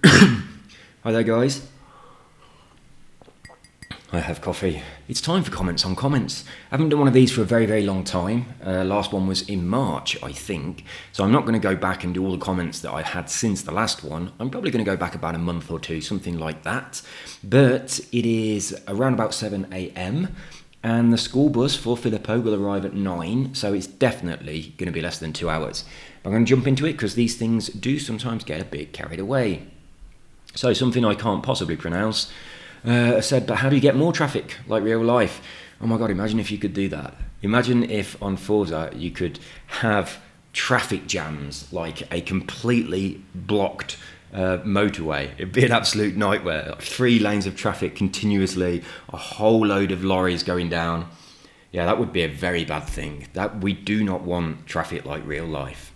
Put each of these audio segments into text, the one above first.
Hi there, guys. I have coffee. It's time for comments on comments. I haven't done one of these for a very, very long time. Last one was in March, I think. So I'm not going to go back and do all the comments that I've had since the last one. I'm probably going to go back about a month or two, something like that. But it is around about 7 a.m. and the school bus for Filippo will arrive at 9. So it's definitely going to be less than 2 hours. But I'm going to jump into it because these things do sometimes get a bit carried away. So something I can't possibly pronounce. Said, but how do you get more traffic like real life? Oh my god, imagine if you could do that. Imagine if on Forza you could have traffic jams, like a completely blocked motorway. It'd be an absolute nightmare. Like 3 lanes of traffic continuously, a whole load of lorries going down. Yeah, that would be a very bad thing. That we do not want traffic like real life.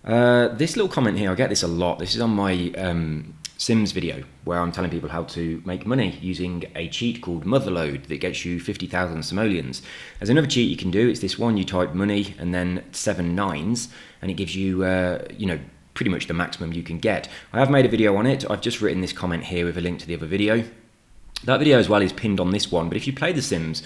This little comment here, I get this a lot. This is on my Sims video where I'm telling people how to make money using a cheat called Motherload that gets you 50,000 simoleons. There's another cheat you can do. It's this one. You type money and then 7 nines and it gives you, pretty much the maximum you can get. I have made a video on it. I've just written this comment here with a link to the other video. That video as well is pinned on this one, but if you play The Sims,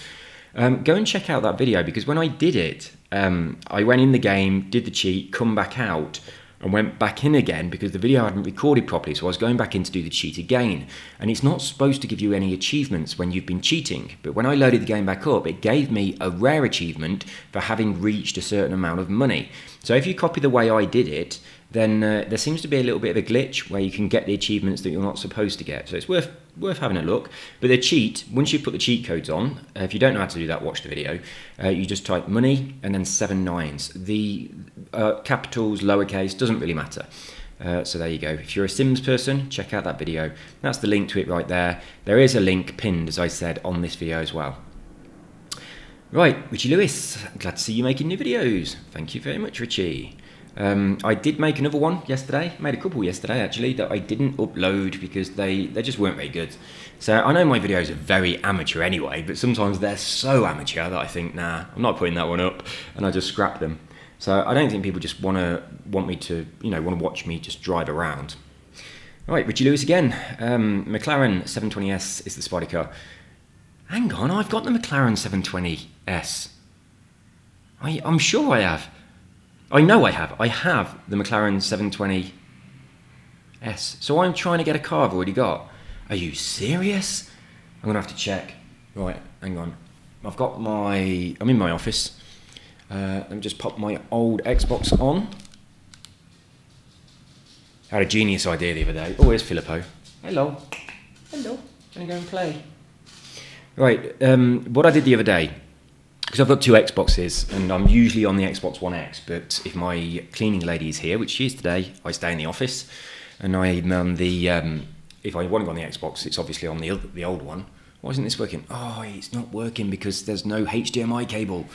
go and check out that video because when I did it, I went in the game, did the cheat, come back out, and went back in again because the video hadn't recorded properly, so I was going back in to do the cheat again. And it's not supposed to give you any achievements when you've been cheating, but when I loaded the game back up, it gave me a rare achievement for having reached a certain amount of money. So if you copy the way I did it, then there seems to be a little bit of a glitch where you can get the achievements that you're not supposed to get. So it's worth having a look. But the cheat, once you put the cheat codes on, if you don't know how to do that, watch the video. You just type money and then 7 nines. The capitals, lowercase, doesn't really matter. So there you go. If you're a Sims person, check out that video. That's the link to it right there. There is a link pinned, as I said, on this video as well. Right, Richie Lewis, glad to see you making new videos. Thank you very much, Richie. I did make another one yesterday, made a couple yesterday actually, that I didn't upload because they just weren't very good. So I know my videos are very amateur anyway, but sometimes they're so amateur that I think, nah, I'm not putting that one up, and I just scrap them. So I don't think people just want me to watch me just drive around. All right, Richie Lewis again. McLaren 720S is the Spider car. Hang on, I've got the McLaren 720S. I'm sure I have. I know I have. I have the McLaren 720S. So I'm trying to get a car I've already got. Are you serious? I'm going to have to check. Right, hang on. I'm in my office. Let me just pop my old Xbox on. I had a genius idea the other day. Oh, here's Filippo. Hello. Hello. Can I go and play? Right, what I did the other day, because I've got 2 Xboxes and I'm usually on the Xbox One X, but if my cleaning lady is here, which she is today, I stay in the office, and I'm on the, if I want to go on the Xbox, it's obviously on the old one. Why isn't this working? Oh, it's not working because there's no HDMI cable.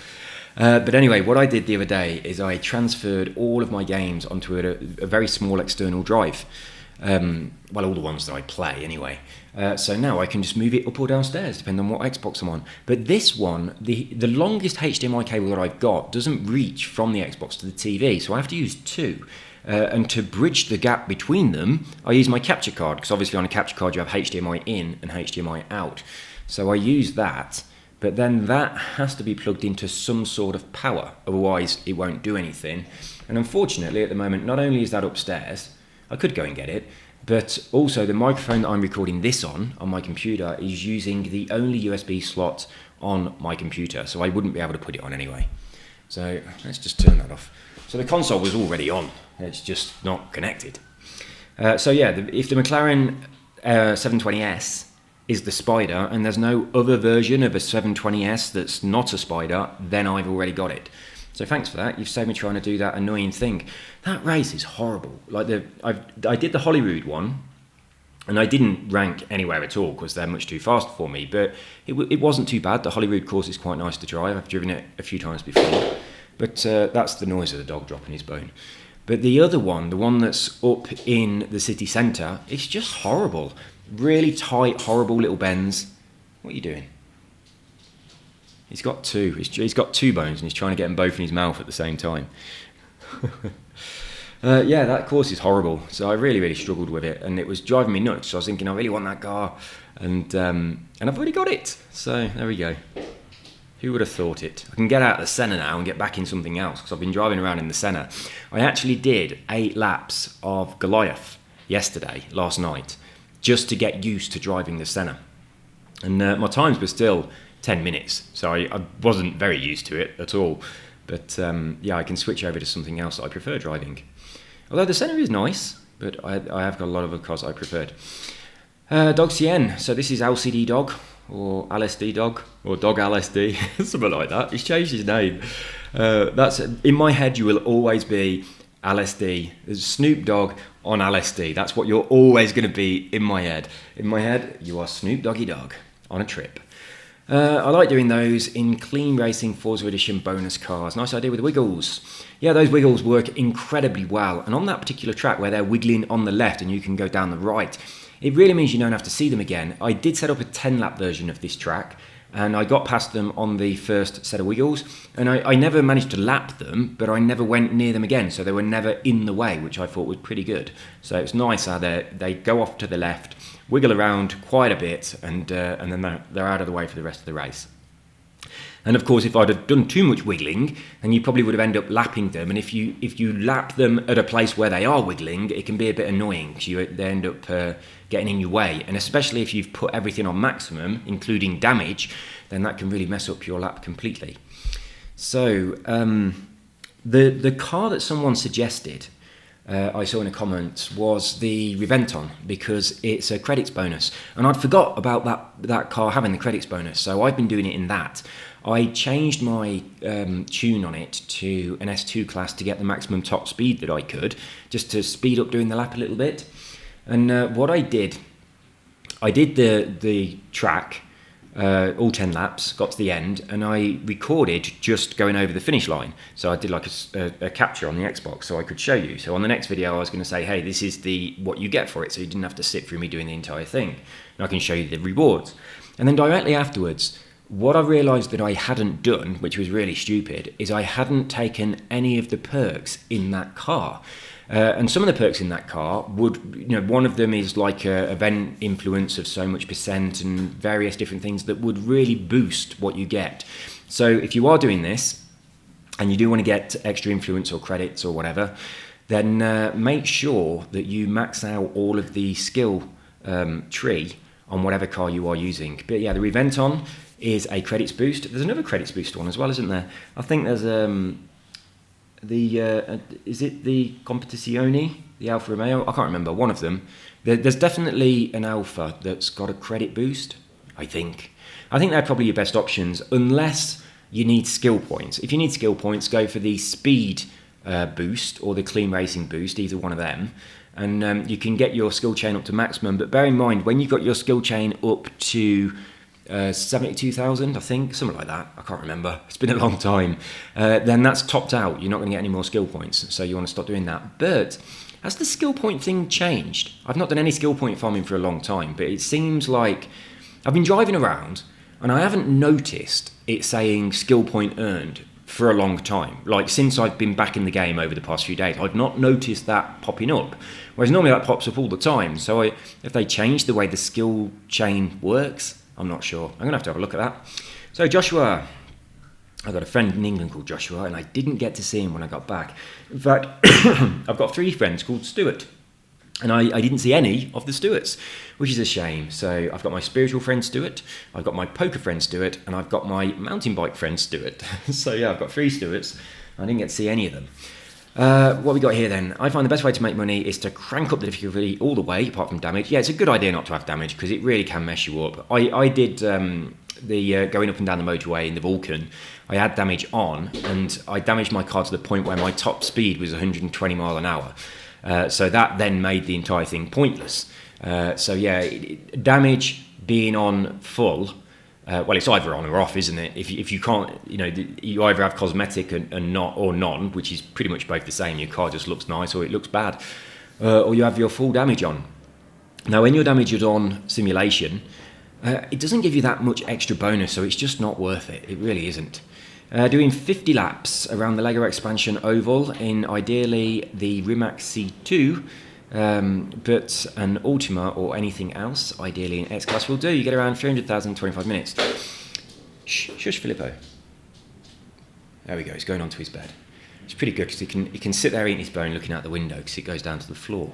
But anyway, what I did the other day is I transferred all of my games onto a very small external drive. Well, all the ones that I play anyway. So now I can just move it up or downstairs, depending on what Xbox I'm on. But this one, the longest HDMI cable that I've got doesn't reach from the Xbox to the TV, so I have to use 2. And to bridge the gap between them, I use my capture card, because obviously on a capture card you have HDMI in and HDMI out. So I use that, but then that has to be plugged into some sort of power, otherwise it won't do anything. And unfortunately at the moment, not only is that upstairs, I could go and get it, but also the microphone that I'm recording this on my computer is using the only USB slot on my computer, so I wouldn't be able to put it on anyway. So let's just turn that off. So the console was already on, it's just not connected. So yeah, if the McLaren 720S is the Spider and there's no other version of a 720S that's not a Spider, then I've already got it. So thanks for that. You've saved me trying to do that annoying thing. That race is horrible. Like I did the Holyrood one, and I didn't rank anywhere at all because they're much too fast for me. But it wasn't too bad. The Holyrood course is quite nice to drive. I've driven it a few times before. But that's the noise of the dog dropping his bone. But the other one, the one that's up in the city centre, it's just horrible. Really tight, horrible little bends. What are you doing? He's got two. He's got 2 bones and he's trying to get them both in his mouth at the same time. Yeah, that course is horrible. So I really, really struggled with it, and it was driving me nuts. So I was thinking, I really want that car, and I've already got it. So there we go. Who would have thought it? I can get out of the Senna now and get back in something else, because I've been driving around in the Senna. I actually did 8 laps of Goliath last night, just to get used to driving the Senna. And my times were still 10 minutes, so I wasn't very used to it at all. But yeah, I can switch over to something else that I prefer driving. Although the Senna is nice, but I have got a lot of other cars I preferred. Dog Cien, so this is LCD Dog, or LSD Dog, or Dog LSD, something like that. He's changed his name. That's in my head. You will always be LSD. There's Snoop Dogg on LSD. That's what you're always going to be in my head. In my head, you are Snoop Doggy Dogg on a trip. I like doing those in Clean Racing Forza Edition bonus cars. Nice idea with the wiggles. Yeah, those wiggles work incredibly well. And on that particular track where they're wiggling on the left and you can go down the right, it really means you don't have to see them again. I did set up a 10-lap version of this track, and I got past them on the first set of wiggles, and I never managed to lap them, but I never went near them again, so they were never in the way, which I thought was pretty good. So it's nice how they go off to the left, wiggle around quite a bit, and then they're out of the way for the rest of the race. And of course, if I'd have done too much wiggling, then you probably would have ended up lapping them. And if you lap them at a place where they are wiggling, it can be a bit annoying, because they end up getting in your way. And especially if you've put everything on maximum, including damage, then that can really mess up your lap completely. So the car that someone suggested, I saw in the comments, was the Reventon, because it's a credits bonus. And I'd forgot about that car having the credits bonus, so I've been doing it in that. I changed my tune on it to an S2 class to get the maximum top speed that I could, just to speed up doing the lap a little bit. And what I did the track, all 10 laps, got to the end, and I recorded just going over the finish line. So I did like a capture on the Xbox so I could show you. So on the next video I was going to say, hey, this is what you get for it, so you didn't have to sit through me doing the entire thing. And I can show you the rewards. And then directly afterwards, what I realised that I hadn't done, which was really stupid, is I hadn't taken any of the perks in that car. And some of the perks in that car would, one of them is like a event influence of so much percent and various different things that would really boost what you get. So if you are doing this and you do want to get extra influence or credits or whatever, then make sure that you max out all of the skill tree on whatever car you are using. But yeah, the Reventon is a credits boost. There's another credits boost one as well, isn't there? I think there's is it the Competizione, the Alfa Romeo? I can't remember, one of them. There's definitely an Alfa that's got a credit boost, I think. I think they're probably your best options, unless you need skill points. If you need skill points, go for the speed boost or the Clean Racing boost, either one of them. And you can get your skill chain up to maximum. But bear in mind, when you've got your skill chain up to 72,000, I think, something like that, I can't remember, it's been a long time, then that's topped out. You're not going to get any more skill points, so you want to stop doing that. But has the skill point thing changed? I've not done any skill point farming for a long time, but it seems like I've been driving around and I haven't noticed it saying skill point earned for a long time. Like since I've been back in the game over the past few days, I've not noticed that popping up, whereas normally that pops up all the time. So if they change the way the skill chain works, I'm not sure. I'm going to have a look at that. So Joshua, I've got a friend in England called Joshua, and I didn't get to see him when I got back. In fact, I've got 3 friends called Stuart, and I didn't see any of the Stuarts, which is a shame. So I've got my spiritual friend Stuart, I've got my poker friend Stuart, and I've got my mountain bike friend Stuart. So yeah, I've got 3 Stuarts. I didn't get to see any of them. What we got here then? I find the best way to make money is to crank up the difficulty all the way, apart from damage. Yeah, it's a good idea not to have damage, because it really can mess you up. I did the going up and down the motorway in the Vulcan. I had damage on, and I damaged my car to the point where my top speed was 120 mile an hour. So that then made the entire thing pointless. So yeah, damage being on full, well, it's either on or off, isn't it? If you can't, you either have cosmetic and not, or none, which is pretty much both the same. Your car just looks nice or it looks bad, or you have your full damage on. Now, when your damage is on simulation, it doesn't give you that much extra bonus, so it's just not worth it. It really isn't. Doing 50 laps around the LEGO Expansion Oval in ideally the Rimac C2, but an Ultima or anything else, ideally in X-Class will do. You get around 300,000 25 minutes. Shush, Filippo. There we go, he's going onto his bed. It's pretty good because he can sit there eating his bone looking out the window because it goes down to the floor.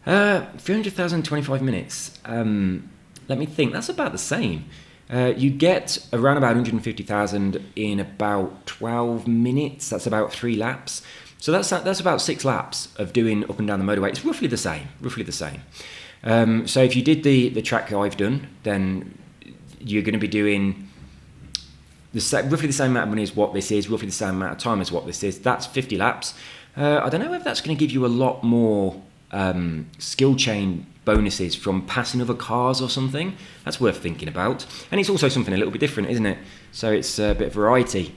300,000 25 minutes. Let me think, that's about the same. You get around about 150,000 in about 12 minutes. That's about 3 laps. So that's about 6 laps of doing up and down the motorway. It's roughly the same. So if you did the track I've done, then you're going to be doing roughly the same amount of money as what this is, roughly the same amount of time as what this is. That's 50 laps. I don't know if that's going to give you a lot more skill chain bonuses from passing other cars or something. That's worth thinking about. And it's also something a little bit different, isn't it? So it's a bit of variety.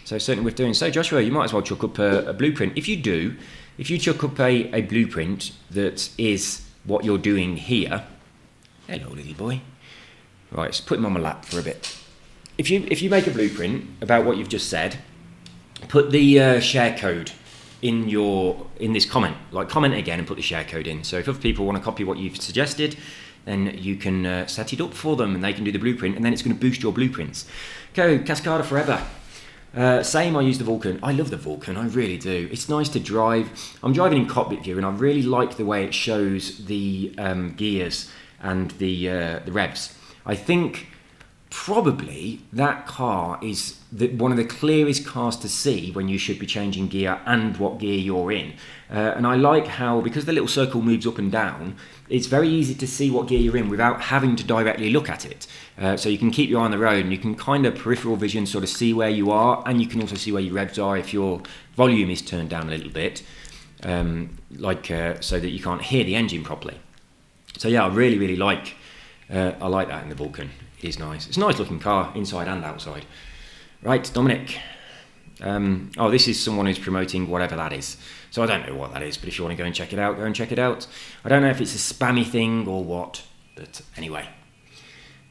So certainly worth doing. So Joshua, you might as well chuck up a blueprint. If you chuck up a blueprint that is what you're doing here. Hello, little boy. Right, let's put him on my lap for a bit. If you make a blueprint about what you've just said, put the share code in this comment. Like, comment again and put the share code in. So if other people want to copy what you've suggested, then you can set it up for them and they can do the blueprint, and then it's going to boost your blueprints. Go Cascada forever. Same, I use the Vulcan. I love the Vulcan, I really do. It's nice to drive. I'm driving in cockpit view and I really like the way it shows the gears and the revs. I think probably that car is one of the clearest cars to see when you should be changing gear and what gear you're in. And I like how, because the little circle moves up and down, it's very easy to see what gear you're in without having to directly look at it. So you can keep your eye on the road and you can kind of peripheral vision sort of see where you are, and you can also see where your revs are if your volume is turned down a little bit, so that you can't hear the engine properly. So yeah, I really like I like that in the Vulcan. It is nice. It's a nice looking car, inside and outside. Right, Dominic. This is someone who's promoting whatever that is. So I don't know what that is, but if you want to go and check it out, go and check it out. I don't know if it's a spammy thing or what, but anyway.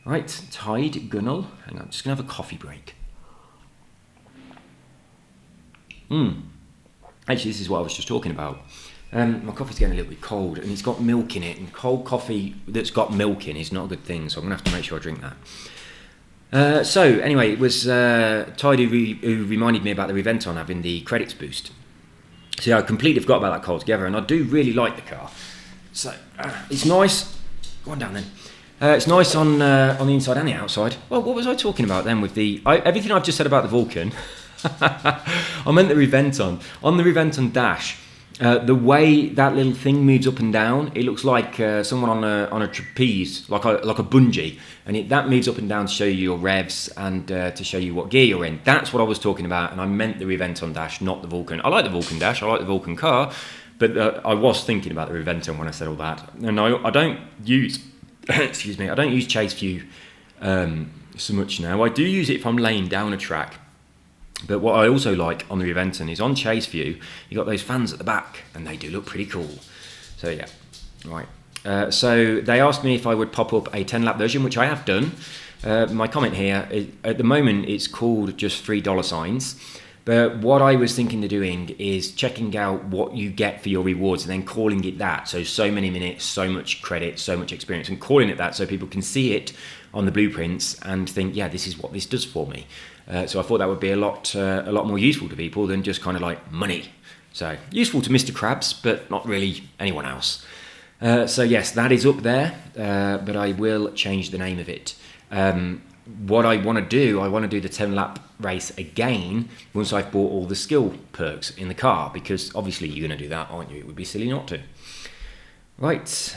Right, Tide Gunnel. Hang on, just going to have a coffee break. Actually, this is what I was just talking about. My coffee's getting a little bit cold and it's got milk in it, and cold coffee that's got milk in is not a good thing, so I'm going to have to make sure I drink that. So anyway, it was Tide who reminded me about the Reventon having the credits boost. So yeah, I completely forgot about that car altogether, and I do really like the car. So it's nice. Go on down then. It's nice on the inside and the outside. Well, what was I talking about then with everything I've just said about the Vulcan? I meant the Reventon. On the Reventon dash, the way that little thing moves up and down, it looks like someone on a trapeze, like a bungee, and that moves up and down to show you your revs and to show you what gear you're in. That's what I was talking about, and I meant the Reventon dash, not the Vulcan. I like the Vulcan dash, I like the Vulcan car, but I was thinking about the Reventon when I said all that. And I don't use, excuse me, I don't use Chase View so much now. I do use it if I'm laying down a track. But what I also like on the Reventon is on Chase View, you got those fans at the back, and they do look pretty cool. So yeah, right. So they asked me if I would pop up a 10-lap version, which I have done. My comment here, at the moment, it's called just $3. But what I was thinking of doing is checking out what you get for your rewards and then calling it that. So many minutes, so much credit, so much experience, and calling it that so people can see it on the blueprints and think, yeah, this is what this does for me. So I thought that would be a lot more useful to people than just kind of like money. So useful to Mr. Krabs, but not really anyone else. So yes, that is up there, but I will change the name of it. What I want to do the 10-lap race again once I've bought all the skill perks in the car, because obviously you're going to do that, aren't you? It would be silly not to. Right.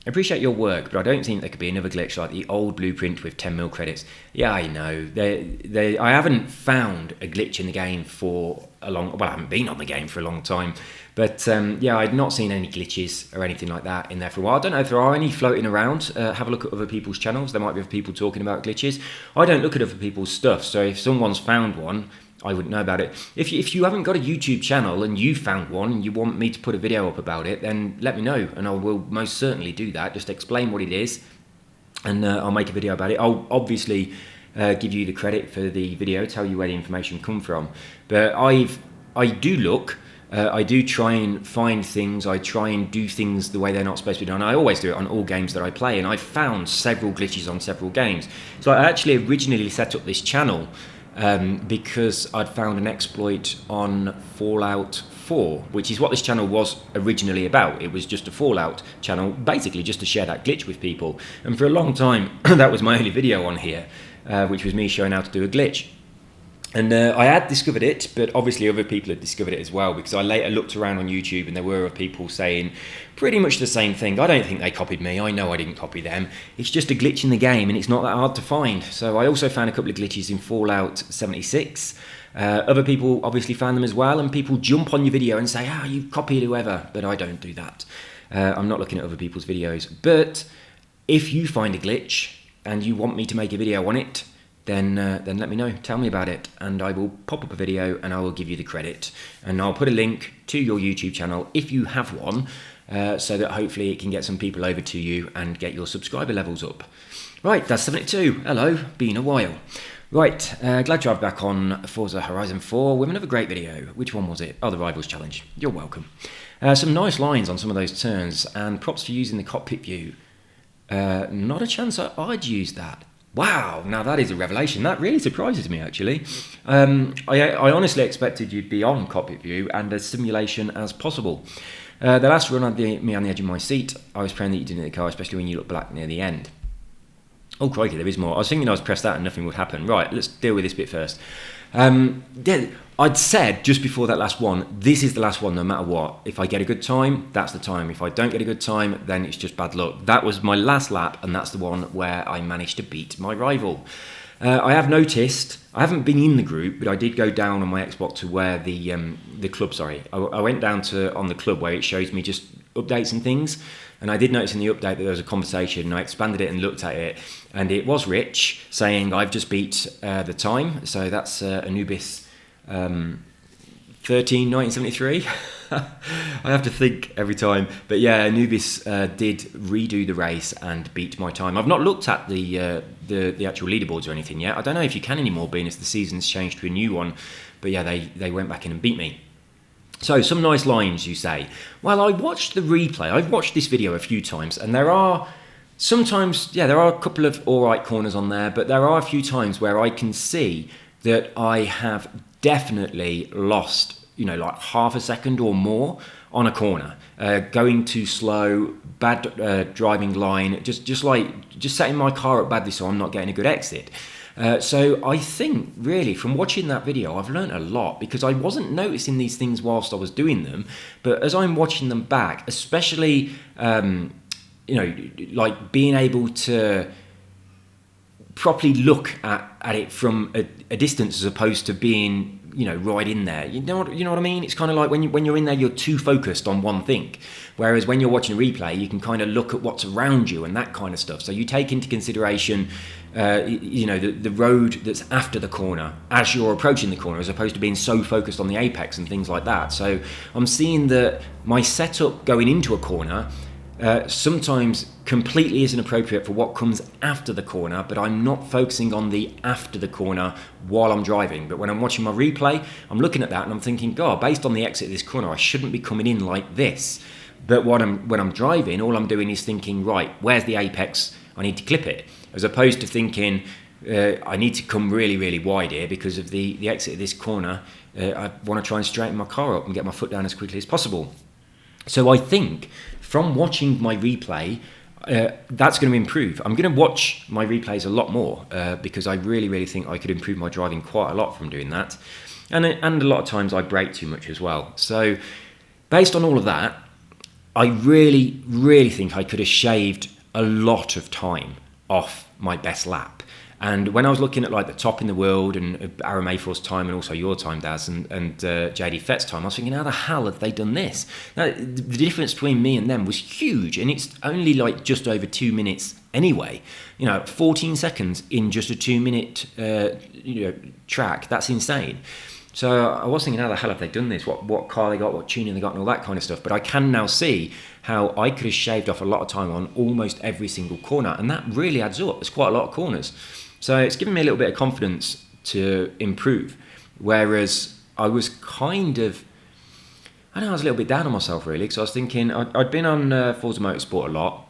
I appreciate your work, but I don't think there could be another glitch like the old blueprint with 10 mil credits. Yeah, I know. I haven't found a glitch in the game for a long... Well, I haven't been on the game for a long time. But yeah, I've not seen any glitches or anything like that in there for a while. I don't know if there are any floating around. Have a look at other people's channels. There might be other people talking about glitches. I don't look at other people's stuff, so if someone's found one, I wouldn't know about it. If you haven't got a YouTube channel and you found one and you want me to put a video up about it, then let me know and I will most certainly do that. Just explain what it is and I'll make a video about it. I'll obviously give you the credit for the video, tell you where the information come from. But I do look. I do try and find things. I try and do things the way they're not supposed to be done. I always do it on all games that I play, and I've found several glitches on several games. So I actually originally set up this channel because I'd found an exploit on Fallout 4, which is what this channel was originally about. It was just a Fallout channel, basically just to share that glitch with people. And for a long time, that was my only video on here, which was me showing how to do a glitch. And I had discovered it, but obviously other people had discovered it as well, because I later looked around on YouTube and there were people saying pretty much the same thing. I don't think they copied me. I know I didn't copy them. It's just a glitch in the game and it's not that hard to find. So I also found a couple of glitches in Fallout 76. Other people obviously found them as well, and people jump on your video and say, you copied whoever, but I don't do that. I'm not looking at other people's videos. But if you find a glitch and you want me to make a video on it, then let me know, tell me about it, and I will pop up a video and I will give you the credit. And I'll put a link to your YouTube channel if you have one, so that hopefully it can get some people over to you and get your subscriber levels up. Right, that's 72. Hello, been a while. Right, glad to have back on Forza Horizon 4 with another great video. Which one was it? Oh, the Rivals Challenge. You're welcome. Some nice lines on some of those turns, and props for using the cockpit view. Not a chance I'd use that. Wow, now that is a revelation. That really surprises me, actually. I honestly expected you'd be on cockpit view and as simulation as possible. The last run had me on the edge of my seat. I was praying that you didn't hit the car, especially when you look black near the end. Oh, crikey, there is more. I was thinking I was press that and nothing would happen. Right, let's deal with this bit first. Yeah, I'd said just before that last one, this is the last one no matter what. If I get a good time, that's the time. If I don't get a good time, then it's just bad luck. That was my last lap, and that's the one where I managed to beat my rival. I have noticed, I haven't been in the group, but I did go down on my Xbox to where the club, sorry. I went down to on the club where it shows me just updates and things. And I did notice in the update that there was a conversation, and I expanded it and looked at it, and it was Rich saying, I've just beat the time. So that's Anubis 1973. I have to think every time. But yeah, Anubis did redo the race and beat my time. I've not looked at the actual leaderboards or anything yet. I don't know if you can anymore, being as the season's changed to a new one. But yeah, they went back in and beat me. So, some nice lines, you say. Well, I watched the replay. I've watched this video a few times, and there are sometimes, there are a couple of alright corners on there, but there are a few times where I can see that I have definitely lost, like half a second or more on a corner. Going too slow, bad driving line, just setting my car up badly so I'm not getting a good exit. So I think really from watching that video I've learned a lot, because I wasn't noticing these things whilst I was doing them, but as I'm watching them back, especially like being able to properly look at it from a distance as opposed to being right in there. You know what I mean? It's kind of like when you're in there, you're too focused on one thing. Whereas when you're watching a replay, you can kind of look at what's around you and that kind of stuff. So you take into consideration, the road that's after the corner as you're approaching the corner, as opposed to being so focused on the apex and things like that. So I'm seeing that my setup going into a corner sometimes completely isn't appropriate for what comes after the corner, but I'm not focusing on the after the corner while I'm driving. But when I'm watching my replay, I'm looking at that and I'm thinking, God, based on the exit of this corner, I shouldn't be coming in like this. But when I'm driving, all I'm doing is thinking, right, where's the apex? I need to clip it. As opposed to thinking, I need to come really, really wide here because of the exit of this corner. I want to try and straighten my car up and get my foot down as quickly as possible. So I think from watching my replay, that's going to improve. I'm going to watch my replays a lot more because I really, really think I could improve my driving quite a lot from doing that. And a lot of times I brake too much as well. So based on all of that, I really, really think I could have shaved a lot of time off my best lap. And when I was looking at like the top in the world and Aram Afor's time and also your time, Daz, and JD Fett's time, I was thinking, how the hell have they done this? Now, the difference between me and them was huge, and it's only like just over 2 minutes anyway. 14 seconds in just a 2 minute track. That's insane. So I was thinking, how the hell have they done this? What car they got, what tuning they got, and all that kind of stuff. But I can now see how I could have shaved off a lot of time on almost every single corner, and that really adds up. There's quite a lot of corners. So it's given me a little bit of confidence to improve. Whereas I was kind of, I know I was a little bit down on myself really, because I was thinking, I'd been on Forza Motorsport a lot,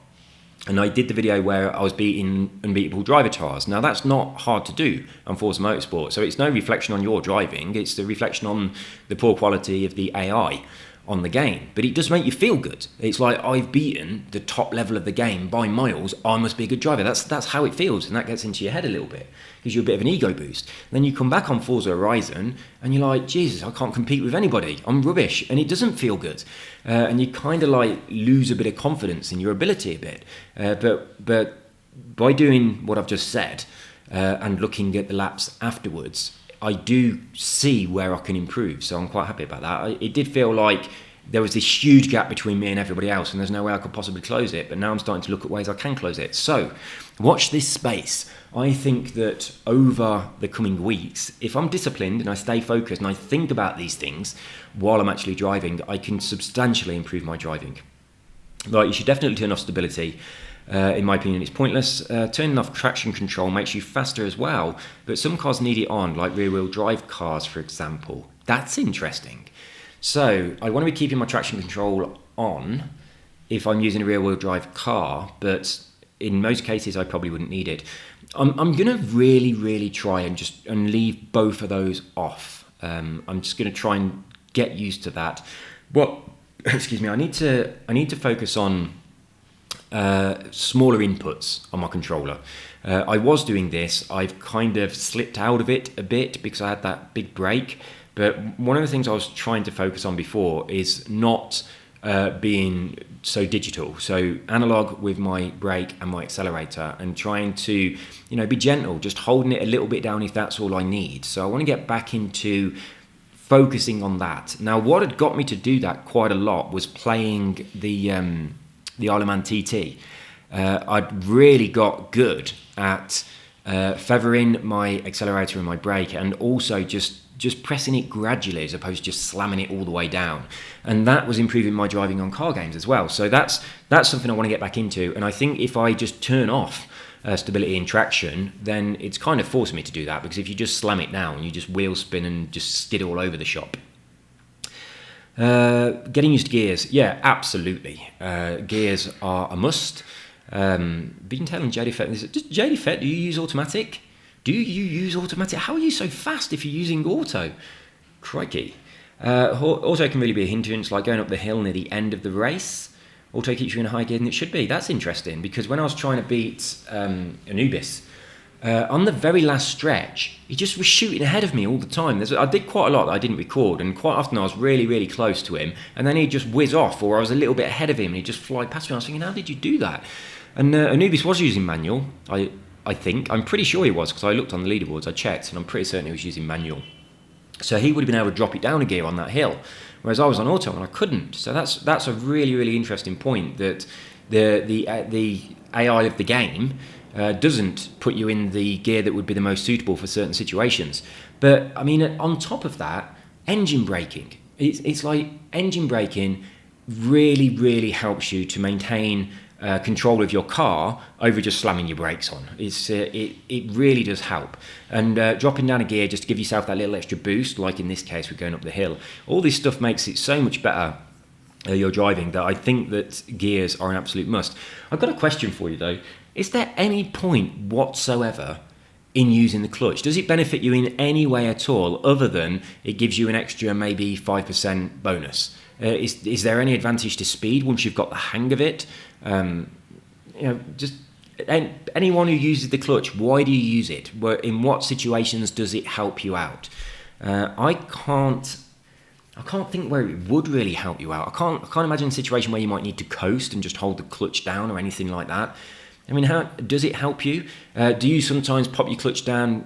and I did the video where I was beating unbeatable driver tires. Now that's not hard to do on Forza Motorsport, so it's no reflection on your driving, it's the reflection on the poor quality of the AI on the game. But it does make you feel good. It's like, I've beaten the top level of the game by miles, I must be a good driver. That's how it feels, and that gets into your head a little bit. Gives you a bit of an ego boost. Then you come back on Forza Horizon and you're like, Jesus, I can't compete with anybody. I'm rubbish. And it doesn't feel good. And you kind of like lose a bit of confidence in your ability a bit. But by doing what I've just said and looking at the laps afterwards, I do see where I can improve. So I'm quite happy about that. It did feel like there was this huge gap between me and everybody else, and there's no way I could possibly close it. But now I'm starting to look at ways I can close it. So watch this space. I think that over the coming weeks, if I'm disciplined and I stay focused and I think about these things while I'm actually driving, I can substantially improve my driving. Right, you should definitely turn off stability. In my opinion, it's pointless. Turning off traction control makes you faster as well, but some cars need it on, like rear-wheel drive cars, for example. That's interesting. So I want to be keeping my traction control on if I'm using a rear-wheel drive car, but in most cases I probably wouldn't need it. I'm going to really try and leave both of those off. I'm just going to try and get used to that. Excuse me, I need to focus on smaller inputs on my controller. I was doing this. I've kind of slipped out of it a bit because I had that big break. But one of the things I was trying to focus on before is not being so digital, so analog with my brake and my accelerator, and trying to, be gentle, just holding it a little bit down if that's all I need. So I want to get back into focusing on that. Now, what had got me to do that quite a lot was playing the Isle of Man TT. I'd really got good at feathering my accelerator and my brake, and also just pressing it gradually as opposed to just slamming it all the way down. And that was improving my driving on car games as well. So that's something I want to get back into. And I think if I just turn off stability and traction, then it's kind of forcing me to do that, because if you just slam it down, you just wheel spin and just skid all over the shop. Getting used to gears, yeah, absolutely. Gears are a must. Been telling JD Fett, JD Fett, do you use automatic? Do you use automatic? How are you so fast if you're using auto? Crikey. Auto can really be a hindrance, like going up the hill near the end of the race. Auto keeps you in a high gear than it should be. That's interesting, because when I was trying to beat Anubis, on the very last stretch, he just was shooting ahead of me all the time. I did quite a lot that I didn't record, and quite often I was really close to him, and then he'd just whiz off, or I was a little bit ahead of him and he'd just fly past me. I was thinking, how did you do that? And Anubis was using manual, I think. I'm pretty sure he was, because I looked on the leaderboards, I checked, and I'm pretty certain he was using manual. So he would have been able to drop it down a gear on that hill, whereas I was on auto and I couldn't. So that's a really interesting point, that the AI of the game doesn't put you in the gear that would be the most suitable for certain situations. But I mean, on top of that, engine braking. It's like engine braking really helps you to maintain control of your car over just slamming your brakes on. It really does help. And dropping down a gear just to give yourself that little extra boost, like in this case we're going up the hill. All this stuff makes it so much better you're driving, that I think that gears are an absolute must. I've got a question for you though. Is there any point whatsoever in using the clutch? Does it benefit you in any way at all, other than it gives you an extra maybe 5% bonus? Is there any advantage to speed once you've got the hang of it? Just anyone who uses the clutch, why do you use it? In what situations does it help you out? I can't think where it would really help you out. I can't imagine a situation where you might need to coast and just hold the clutch down or anything like that. I mean, how does it help you? Do you sometimes pop your clutch down,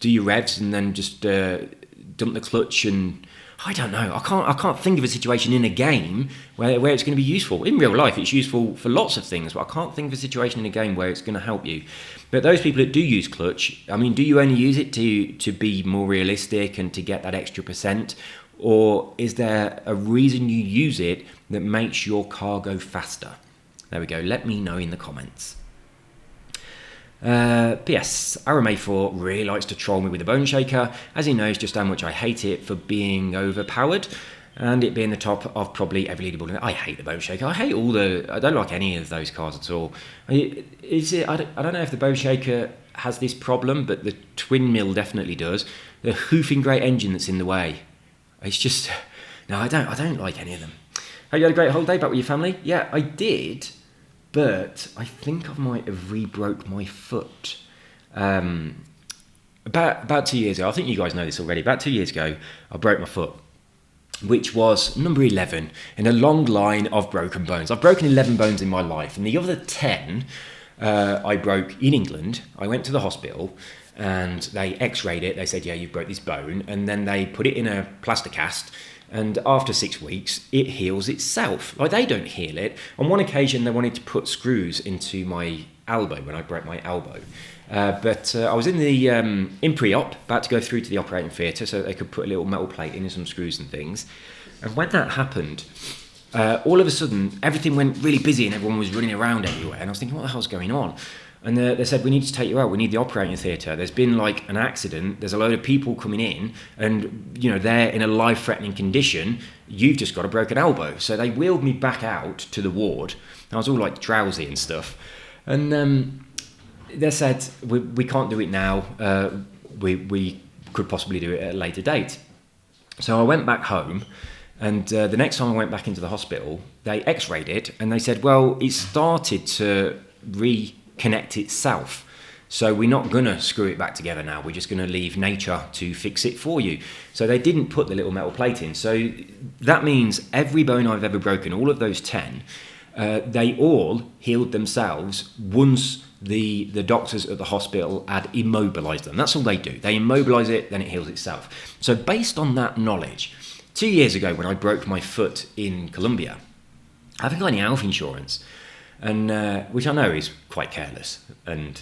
do your revs and then just dump the clutch? And I don't know. I can't think of a situation in a game where it's going to be useful. In real life, it's useful for lots of things, but I can't think of a situation in a game where it's going to help you. But those people that do use clutch, I mean, do you only use it to be more realistic and to get that extra percent? Or is there a reason you use it that makes your car go faster? There we go. Let me know in the comments. P.S. Aramayfor really likes to troll me with the Bone Shaker, as he knows just how much I hate it for being overpowered, and it being the top of probably every leaderboard. I hate the Bone Shaker. I don't like any of those cards at all. I don't know if the Bone Shaker has this problem, but the Twin Mill definitely does. The Hoofing Great Engine that's in the way. It's just... No, I don't like any of them. Hope you had a great holiday back with your family. Yeah, I did, but I think I might have re-broke my foot. About 2 years ago, I think you guys know this already, about 2 years ago, I broke my foot, which was number 11 in a long line of broken bones. I've broken 11 bones in my life, and the other 10 I broke in England. I went to the hospital, and they x-rayed it. They said, yeah, you broke this bone, and then they put it in a plaster cast, and after 6 weeks, it heals itself. Like, they don't heal it. On one occasion, they wanted to put screws into my elbow when I broke my elbow. But I was in the in pre-op, about to go through to the operating theatre so they could put a little metal plate in and some screws and things. And when that happened, all of a sudden, everything went really busy and everyone was running around everywhere. And I was thinking, what the hell's going on? And they said, we need to take you out. We need the operating theatre. There's been like an accident. There's a load of people coming in and, you know, they're in a life-threatening condition. You've just got a broken elbow. So they wheeled me back out to the ward. I was all like drowsy and stuff. And they said, we can't do it now. We could possibly do it at a later date. So I went back home. And the next time I went back into the hospital, they x-rayed it. And they said, well, it started to reconnect itself. So we're not going to screw it back together now. We're just going to leave nature to fix it for you. So they didn't put the little metal plate in. So that means every bone I've ever broken, all of those 10, they all healed themselves once the doctors at the hospital had immobilised them. That's all they do. They immobilise it, then it heals itself. So based on that knowledge, 2 years ago when I broke my foot in Colombia, I haven't got any health insurance, and which I know is quite careless, and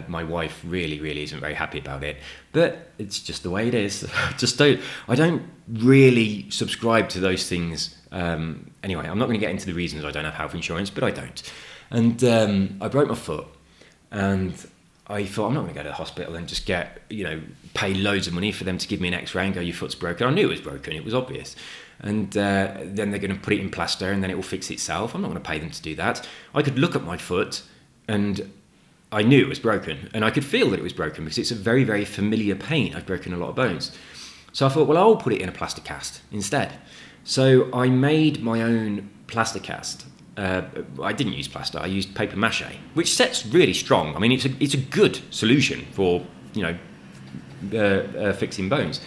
my wife really isn't very happy about it, but it's just the way it is. I don't really subscribe to those things. Anyway, I'm not going to get into the reasons I don't have health insurance, but I don't. And I broke my foot, and I thought, I'm not going to go to the hospital and just pay loads of money for them to give me an x-ray and go, your foot's broken. I knew it was broken, it was obvious. And then they're going to put it in plaster and then it will fix itself. I'm not going to pay them to do that. I could look at my foot and I knew it was broken, and I could feel that it was broken because it's a very, very familiar pain. I've broken a lot of bones. So I thought, well, I'll put it in a plaster cast instead. So I made my own plaster cast. I didn't use plaster, I used paper mache, which sets really strong. I mean, it's a good solution for, fixing bones.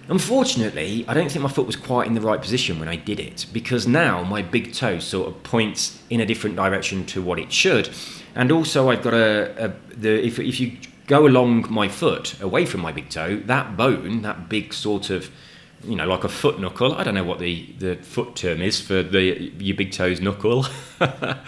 Unfortunately, I don't think my foot was quite in the right position when I did it, because now my big toe sort of points in a different direction to what it should. And also I've got if you go along my foot away from my big toe, that bone, that big sort of, like a foot knuckle. I don't know what the foot term is for your big toe's knuckle. But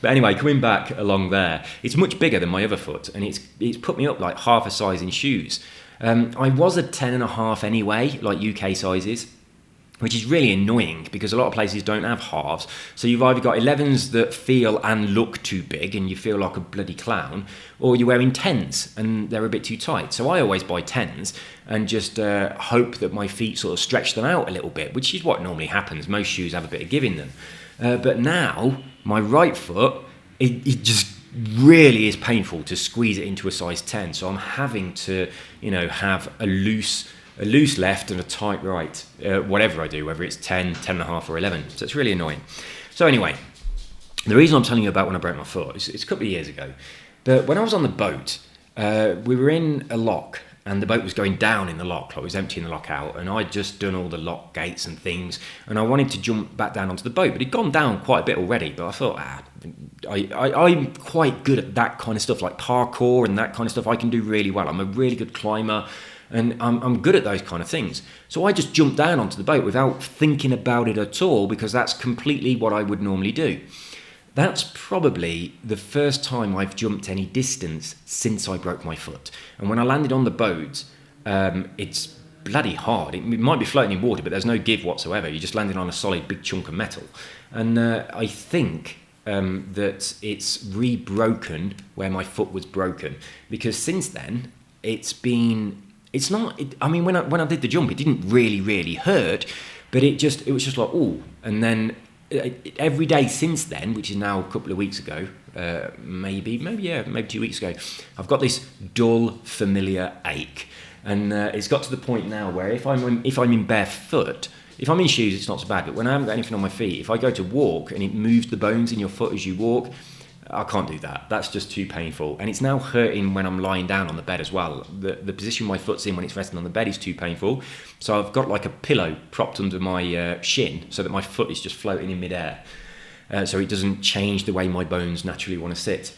anyway, coming back along there, it's much bigger than my other foot, and it's put me up like half a size in shoes. I was a 10.5 anyway, like UK sizes, which is really annoying because a lot of places don't have halves. So you've either got 11s that feel and look too big and you feel like a bloody clown, or you're wearing 10s and they're a bit too tight. So I always buy 10s and just hope that my feet sort of stretch them out a little bit, which is what normally happens. Most shoes have a bit of give in them. But now, my right foot, it just really is painful to squeeze it into a size 10. So I'm having to, have a loose left and a tight right, whatever I do, whether it's 10, 10.5 or 11. So it's really annoying. So anyway, the reason I'm telling you about when I broke my foot is it's a couple of years ago. But when I was on the boat, we were in a lock and the boat was going down in the lock. Like, it was emptying the lock out, and I'd just done all the lock gates and things, and I wanted to jump back down onto the boat, but it'd gone down quite a bit already. But I thought, I'm quite good at that kind of stuff, like parkour and that kind of stuff. I can do really well. I'm a really good climber, and I'm good at those kind of things. So I just jumped down onto the boat without thinking about it at all, because that's completely what I would normally do. That's probably the first time I've jumped any distance since I broke my foot. And when I landed on the boat, it's bloody hard. It might be floating in water, but there's no give whatsoever. You're just landing on a solid big chunk of metal. And I think that it's re-broken where my foot was broken, because since then it's not. I mean, when I did the jump, it didn't really hurt, but it was just like, oh. And then every day since then, which is now a couple of weeks ago, maybe 2 weeks ago, I've got this dull, familiar ache, and it's got to the point now where if I'm in barefoot, if I'm in shoes, it's not so bad. But when I haven't got anything on my feet, if I go to walk and it moves the bones in your foot as you walk, I can't do that. That's just too painful. And it's now hurting when I'm lying down on the bed as well. The position my foot's in when it's resting on the bed is too painful. So I've got like a pillow propped under my shin so that my foot is just floating in midair. So it doesn't change the way my bones naturally want to sit.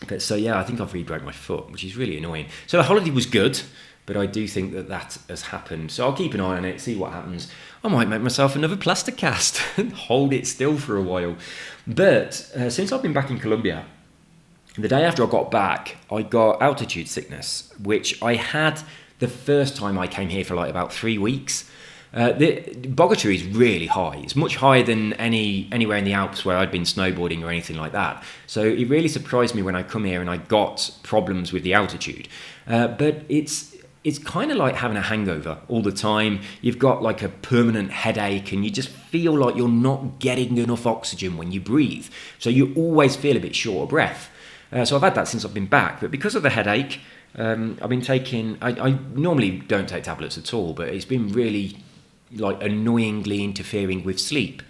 But so yeah, I think I've re-broke my foot, which is really annoying. So the holiday was good, but I do think that has happened. So I'll keep an eye on it, see what happens. I might make myself another plaster cast and hold it still for a while. But since I've been back in Colombia, the day after I got back, I got altitude sickness, which I had the first time I came here for like about 3 weeks. The Bogota is really high. It's much higher than anywhere in the Alps where I'd been snowboarding or anything like that. So it really surprised me when I come here and I got problems with the altitude. But it's kind of like having a hangover all the time. You've got like a permanent headache and you just feel like you're not getting enough oxygen when you breathe. So you always feel a bit short of breath. So I've had that since I've been back. But because of the headache, I've been taking... I normally don't take tablets at all, but it's been really like annoyingly interfering with sleep.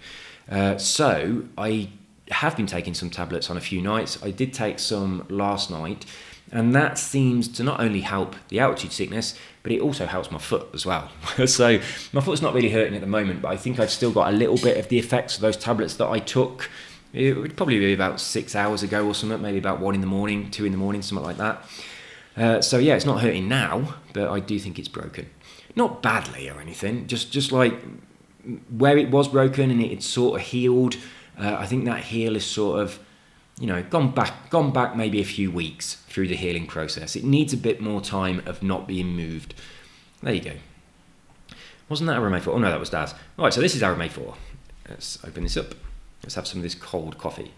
So I have been taking some tablets on a few nights. I did take some last night. And that seems to not only help the altitude sickness, but it also helps my foot as well. So my foot's not really hurting at the moment, but I think I've still got a little bit of the effects of those tablets that I took. It would probably be about 6 hours ago or something, maybe about 1 in the morning, 2 in the morning, something like that. So yeah, it's not hurting now, but I do think it's broken. Not badly or anything, just like where it was broken and it had sort of healed. I think that heel is sort of, gone back maybe a few weeks through the healing process. It needs a bit more time of not being moved. There you go. Wasn't that Arame 4? Oh no, that was Daz. Alright, so this is Arame 4. Let's open this up. Let's have some of this cold coffee.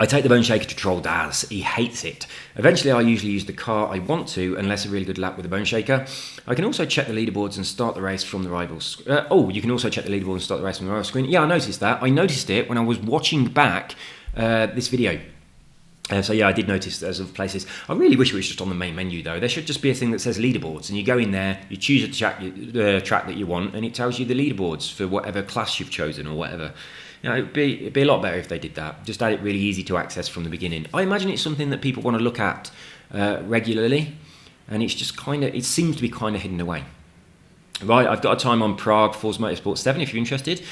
I take the bone shaker to troll Daz. He hates it. Eventually, I usually use the car I want to, unless a really good lap with the bone shaker. I can also check the leaderboards and start the race from the rivals. You can also check the leaderboard and start the race from the rival screen. Yeah, I noticed that. I noticed it when I was watching back this video. So yeah, I did notice there's other places. I really wish it was just on the main menu though. There should just be a thing that says leaderboards, and you go in there, you choose a track that you want, and it tells you the leaderboards for whatever class you've chosen or whatever. It'd be a lot better if they did that. Just had it really easy to access from the beginning. I imagine it's something that people want to look at regularly, and it's just it seems to be kind of hidden away. Right, I've got a time on Prague Forza Motorsport 7 if you're interested.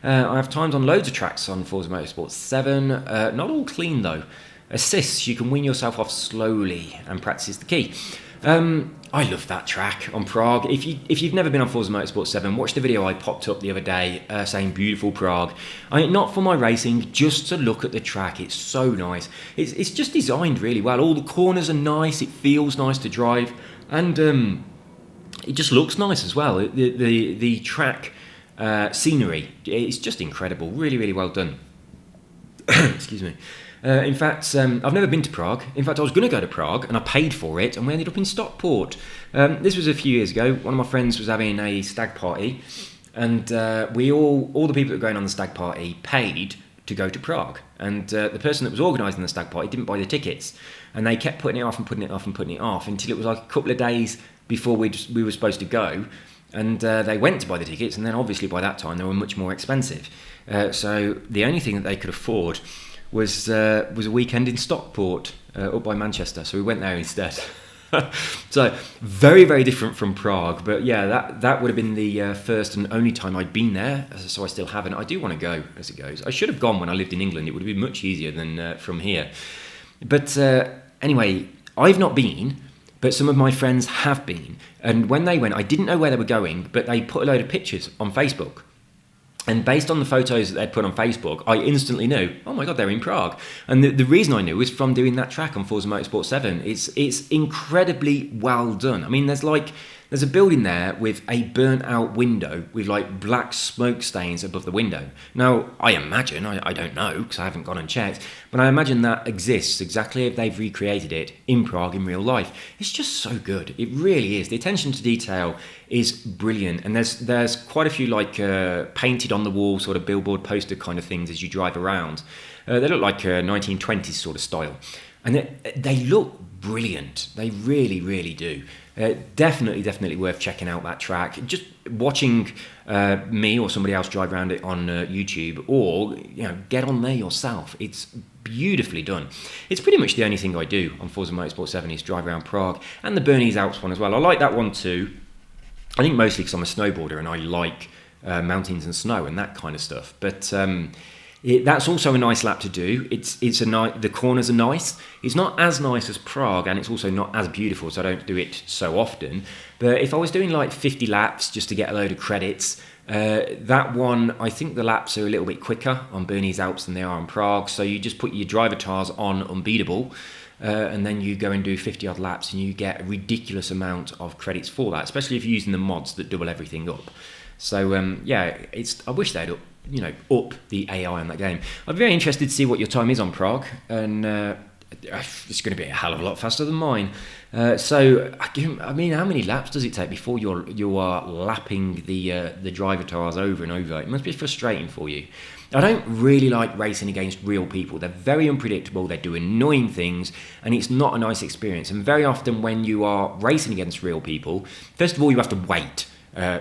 I have times on loads of tracks on Forza Motorsport 7. Not all clean though. Assists, you can wean yourself off slowly, and practice is the key. I love that track on Prague. If you've never been on Forza Motorsport 7, watch the video I popped up the other day saying beautiful Prague. Not for my racing, just to look at the track. It's so nice. It's just designed really well. All the corners are nice. It feels nice to drive, and it just looks nice as well. The track scenery, it's just incredible. Really, really well done. Excuse me. In fact, I've never been to Prague. In fact, I was going to go to Prague and I paid for it, and we ended up in Stockport. This was a few years ago. One of my friends was having a stag party, and we all the people that were going on the stag party paid to go to Prague. And the person that was organising the stag party didn't buy the tickets, and they kept putting it off and putting it off and putting it off until it was like a couple of days before we were supposed to go. And they went to buy the tickets, and then obviously by that time they were much more expensive. So the only thing that they could afford was a weekend in Stockport, up by Manchester. So we went there instead. So very, very different from Prague. But yeah, that would have been the first and only time I'd been there. So I still haven't. I do want to go as it goes. I should have gone when I lived in England. It would have been much easier than from here. But anyway, I've not been, but some of my friends have been. And when they went, I didn't know where they were going, but they put a load of pictures on Facebook. And based on the photos that they'd put on Facebook, I instantly knew, oh my God, they're in Prague. And the reason I knew was from doing that track on Forza Motorsport 7. It's incredibly well done. I mean, there's There's a building there with a burnt out window with like black smoke stains above the window. Now, I imagine, I don't know because I haven't gone and checked, but I imagine that exists exactly if they've recreated it in Prague in real life. It's just so good. It really is. The attention to detail is brilliant, and there's quite a few like painted on the wall sort of billboard poster kind of things as you drive around. They look like a 1920s sort of style, and they look brilliant. They really, really do. Definitely worth checking out that track. Just watching me or somebody else drive around it on YouTube, or get on there yourself. It's beautifully done. It's pretty much the only thing I do on Forza Motorsport 7 is drive around Prague, and the Bernese Alps one as well. I like that one too. I think mostly because I'm a snowboarder and I like mountains and snow and that kind of stuff. But that's also a nice lap to do. The corners are nice. It's not as nice as Prague, and it's also not as beautiful, so I don't do it so often. But if I was doing like 50 laps just to get a load of credits, that one, I think the laps are a little bit quicker on Bernese Alps than they are on Prague. So you just put your driver tires on unbeatable. And then you go and do 50 odd laps and you get a ridiculous amount of credits for that, especially if you're using the mods that double everything up. So I wish they'd up the AI on that game. I'm very interested to see what your time is on Prague, and it's going to be a hell of a lot faster than mine. So I mean, how many laps does it take before you are lapping the driver tires over and over? It must be frustrating for you. I don't really like racing against real people. They're very unpredictable, they do annoying things, and it's not a nice experience. And very often when you are racing against real people, first of all, you have to wait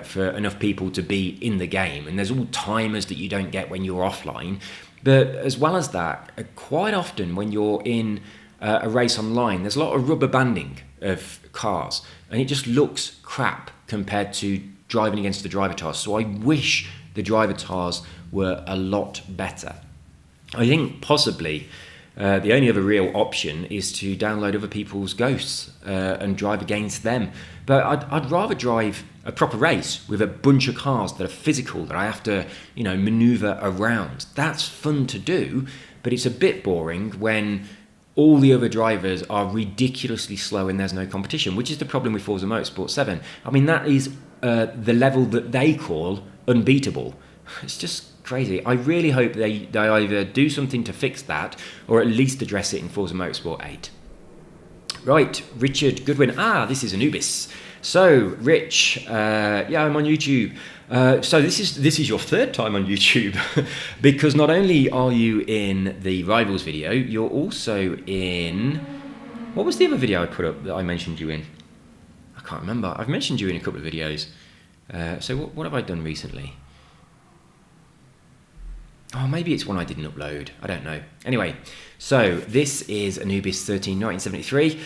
for enough people to be in the game. And there's all timers that you don't get when you're offline. But as well as that, quite often when you're in a race online, there's a lot of rubber banding of cars, and it just looks crap compared to driving against the driver tires. So I wish the driver tires were a lot better. I think possibly the only other real option is to download other people's ghosts and drive against them. But I'd rather drive a proper race with a bunch of cars that are physical, that I have to, maneuver around. That's fun to do, but it's a bit boring when all the other drivers are ridiculously slow and there's no competition, which is the problem with Forza Motorsport 7. I mean, that is the level that they call unbeatable. It's just crazy. I really hope they either do something to fix that or at least address it in Forza Motorsport 8. Right, Richard Goodwin. This is Anubis. So, Rich, I'm on YouTube. So this is your third time on YouTube because not only are you in the Rivals video, you're also in... What was the other video I put up that I mentioned you in? I can't remember. I've mentioned you in a couple of videos. So what have I done recently? Oh, maybe it's one I didn't upload. I don't know. Anyway, so this is Anubis 13 1973.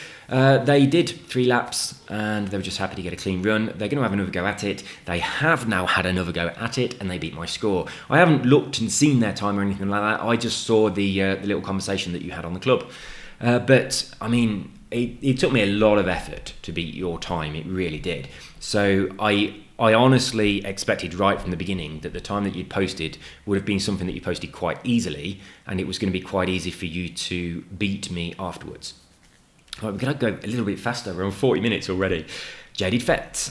They did 3 laps and they were just happy to get a clean run. They're going to have another go at it. They have now had another go at it and they beat my score. I haven't looked and seen their time or anything like that. I just saw the little conversation that you had on the club. But, I mean, it took me a lot of effort to beat your time. It really did. So I honestly expected right from the beginning that the time that you'd posted would have been something that you posted quite easily, and it was going to be quite easy for you to beat me afterwards. All right, we're going to go a little bit faster. We're on 40 minutes already. Jaded Fett.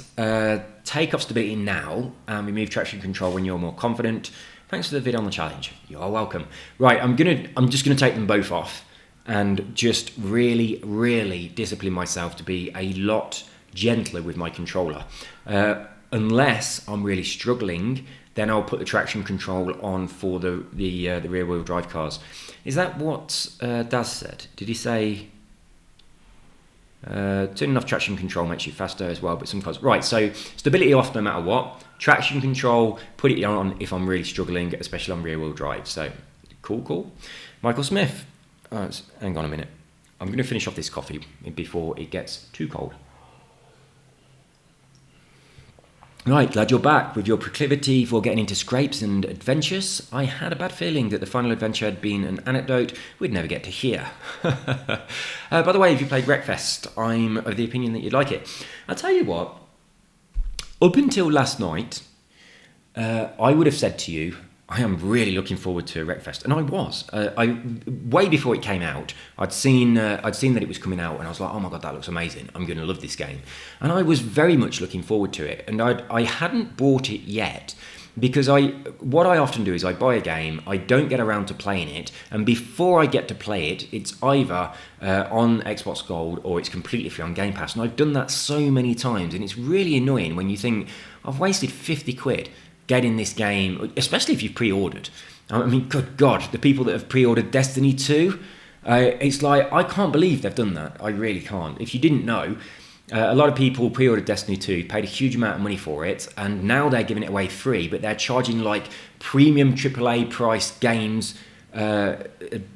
Take off stability now and remove traction control when you're more confident. Thanks for the vid on the challenge. You're welcome. Right, I'm just going to take them both off and just really, really discipline myself to be a lot gentler with my controller. Unless I'm really struggling, then I'll put the traction control on for the rear wheel drive cars. Is that what Daz said? Did he say turning off traction control makes you faster as well, but some cars... Right, so stability off no matter what. Traction control, put it on if I'm really struggling, especially on rear wheel drive. So, cool. Michael Smith. Hang on a minute. I'm going to finish off this coffee before it gets too cold. Right, glad you're back. With your proclivity for getting into scrapes and adventures, I had a bad feeling that the final adventure had been an anecdote we'd never get to hear. By the way, if you played Wreckfest, I'm of the opinion that you'd like it. I'll tell you what, up until last night, I would have said to you, I am really looking forward to Wreckfest, and I was. I way before it came out, I'd seen that it was coming out, and I was like, oh my god, that looks amazing! I'm going to love this game, and I was very much looking forward to it. And I hadn't bought it yet because what I often do is I buy a game, I don't get around to playing it, and before I get to play it, it's either on Xbox Gold or it's completely free on Game Pass, and I've done that so many times, and it's really annoying when you think I've wasted 50 quid. Getting this game, especially if you've pre-ordered. I mean, good God, the people that have pre-ordered Destiny 2, it's like, I can't believe they've done that. I really can't. If you didn't know, a lot of people pre-ordered Destiny 2, paid a huge amount of money for it, and now they're giving it away free, but they're charging like premium AAA priced games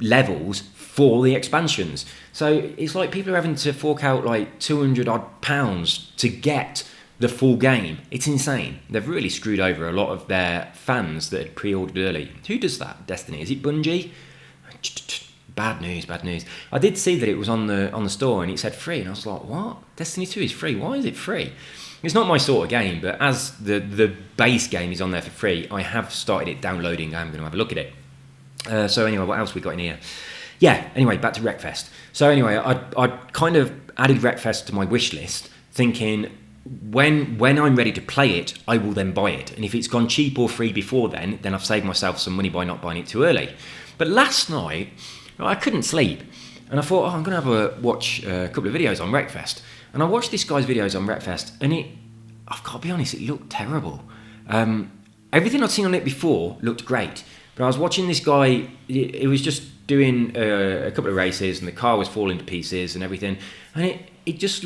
levels for the expansions. So it's like people are having to fork out like 200 odd pounds to get the full game. It's insane. They've really screwed over a lot of their fans that had pre-ordered early. Who does that? Destiny? Is it Bungie? Bad news, bad news. I did see that it was on the store and it said free, and I was like, what? Destiny 2 is free? Why is it free? It's not my sort of game, but as the base game is on there for free, I have started it downloading. I'm going to have a look at it. So anyway, what else we got in here? Yeah, anyway, back to Wreckfest. So anyway, I kind of added Wreckfest to my wish list, thinking, when I'm ready to play it, I will then buy it. And if it's gone cheap or free before then I've saved myself some money by not buying it too early. But last night, I couldn't sleep. And I thought, I'm going to have a watch a couple of videos on Wreckfest. And I watched this guy's videos on Wreckfest, and I've got to be honest, it looked terrible. Everything I'd seen on it before looked great. But I was watching this guy, it was just doing a couple of races, and the car was falling to pieces and everything. And it just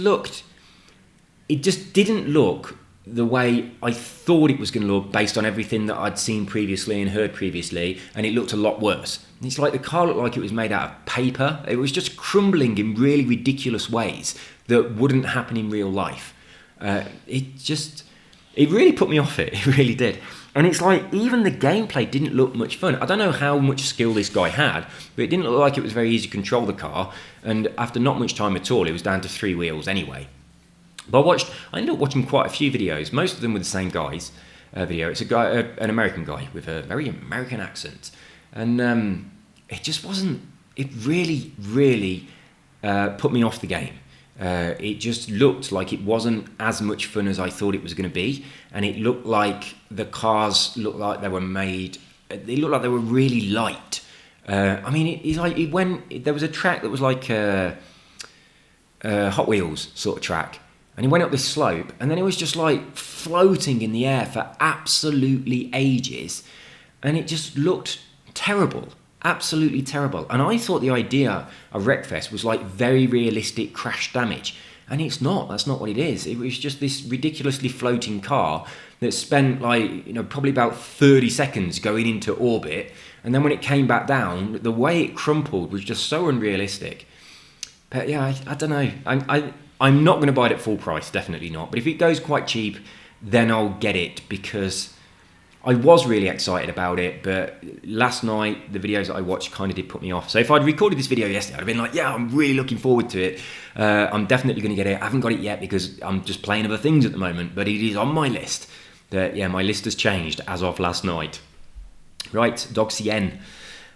didn't look the way I thought it was going to look based on everything that I'd seen previously and heard previously, and it looked a lot worse. It's like the car looked like it was made out of paper. It was just crumbling in really ridiculous ways that wouldn't happen in real life. It really put me off it. It really did. And it's like, even the gameplay didn't look much fun. I don't know how much skill this guy had, but it didn't look like it was very easy to control the car. And after not much time at all, it was down to 3 wheels anyway. But I ended up watching quite a few videos, most of them with the same guy's video. It's an American guy with a very American accent. And it just wasn't, it really, really put me off the game. It just looked like it wasn't as much fun as I thought it was going to be. And it looked like the cars looked like they were made, they looked like they were really light. I mean, there was a track that was like a Hot Wheels sort of track. And he went up this slope, and then it was just like floating in the air for absolutely ages. And it just looked terrible, absolutely terrible. And I thought the idea of Wreckfest was like very realistic crash damage. And it's not, that's not what it is. It was just this ridiculously floating car that spent probably about 30 seconds going into orbit. And then when it came back down, the way it crumpled was just so unrealistic. But yeah, I don't know. I'm not going to buy it at full price, definitely not. But if it goes quite cheap, then I'll get it, because I was really excited about it. But last night, the videos that I watched kind of did put me off. So if I'd recorded this video yesterday, I'd have been like, yeah, I'm really looking forward to it. I'm definitely going to get it. I haven't got it yet because I'm just playing other things at the moment. But it is on my list. My list has changed as of last night. Right, Dog Cien.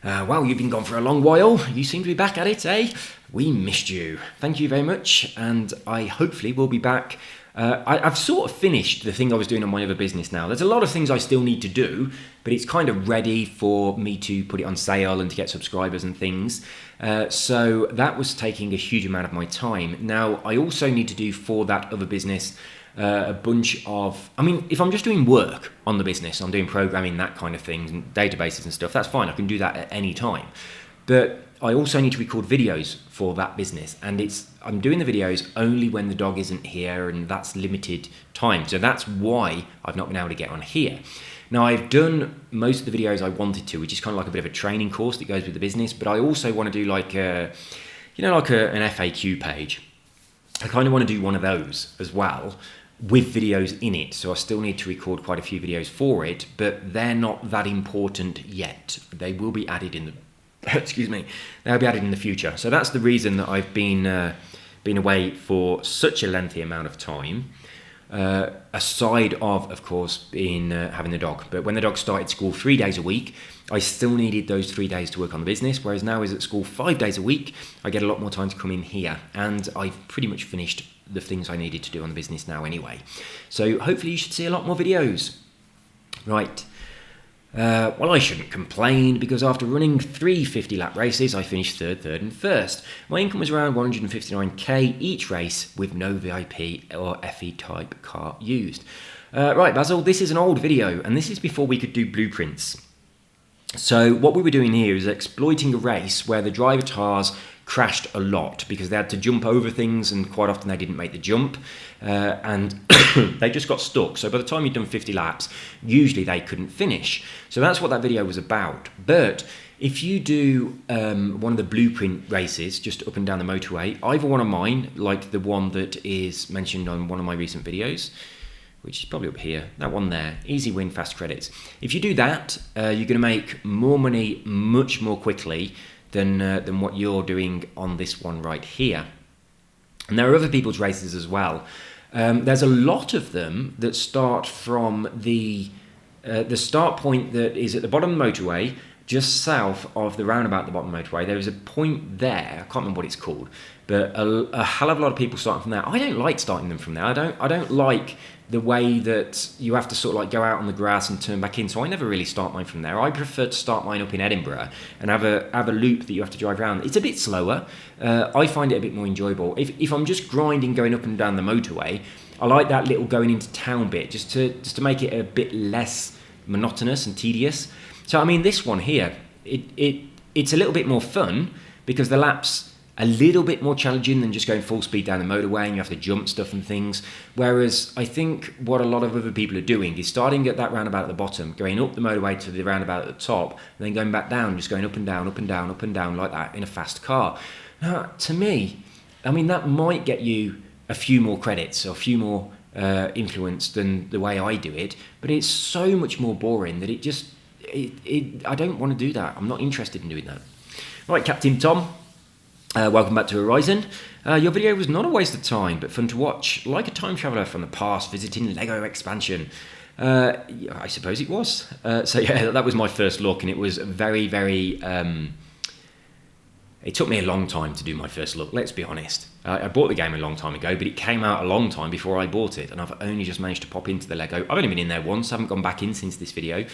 Well, you've been gone for a long while. You seem to be back at it, eh? We missed you. Thank you very much, and I hopefully will be back. I've sort of finished the thing I was doing on my other business now. There's a lot of things I still need to do, but it's kind of ready for me to put it on sale and to get subscribers and things. So that was taking a huge amount of my time. Now, I also need to do for that other business a bunch of, if I'm just doing work on the business, I'm doing programming, that kind of things, and databases and stuff, that's fine. I can do that at any time. But I also need to record videos for that business, and I'm doing the videos only when the dog isn't here, and that's limited time. So that's why I've not been able to get on here. Now, I've done most of the videos I wanted to, which is kind of like a bit of a training course that goes with the business, but I also want to do like an FAQ page. I kind of want to do one of those as well, with videos in it. So I still need to record quite a few videos for it, but they're not that important yet. They will be added in the they'll be added in the future. So that's the reason that I've been away for such a lengthy amount of time. aside of course, being having the dog. But when the dog started school 3 days a week, I still needed those 3 days to work on the business, whereas now he's at school 5 days a week, I get a lot more time to come in here, and I've pretty much finished the things I needed to do on the business now anyway. So hopefully you should see a lot more videos. Right. Well, I shouldn't complain, because after running 3 50-lap races, I finished third, and first. My income was around 159k each race, with no VIP or FE type car used. Right, Basil, this is an old video, and this is before we could do blueprints. So what we were doing here is exploiting a race where the driver cars crashed a lot because they had to jump over things, and quite often they didn't make the jump, and they just got stuck. So by the time you'd done 50 laps, usually they couldn't finish. So that's what that video was about. But if you do one of the blueprint races just up and down the motorway, either one of mine, like the one that is mentioned on one of my recent videos, which is probably up here, that one there, easy win, fast credits. If you do that, you're going to make more money much more quickly than what you're doing on this one right here. And there are other people's races as well. There's a lot of them that start from the start point that is at the bottom of the motorway, just south of the roundabout at the bottom of the motorway. There is a point there, I can't remember what it's called, but a hell of a lot of people starting from there. I don't like starting them from there. I don't like the way that you have to sort of like go out on the grass and turn back in, so I never really start mine from there. I prefer to start mine up in Edinburgh and have a loop that you have to drive around. It's a bit slower. I find it a bit more enjoyable. If I'm just grinding going up and down the motorway, I like that little going into town bit, just to make it a bit less monotonous and tedious. So I mean, this one here, it's a little bit more fun because the lap's a little bit more challenging than just going full speed down the motorway and you have to jump stuff and things. Whereas I think what a lot of other people are doing is starting at that roundabout at the bottom, going up the motorway to the roundabout at the top, and then going back down, just going up and down, up and down, up and down like that in a fast car. Now, to me, I mean, that might get you a few more credits or a few more influence than the way I do it, but it's so much more boring that I don't want to do that. I'm not interested in doing that. Right, Captain Tom. Welcome back to Horizon. Your video was not a waste of time, but fun to watch, like a time traveller from the past visiting LEGO Expansion. Yeah, I suppose it was. So yeah, that was my first look, and it was very, very... It took me a long time to do my first look, let's be honest. I bought the game a long time ago, but it came out a long time before I bought it, and I've only just managed to pop into the LEGO. I've only been in there once, I haven't gone back in since this video.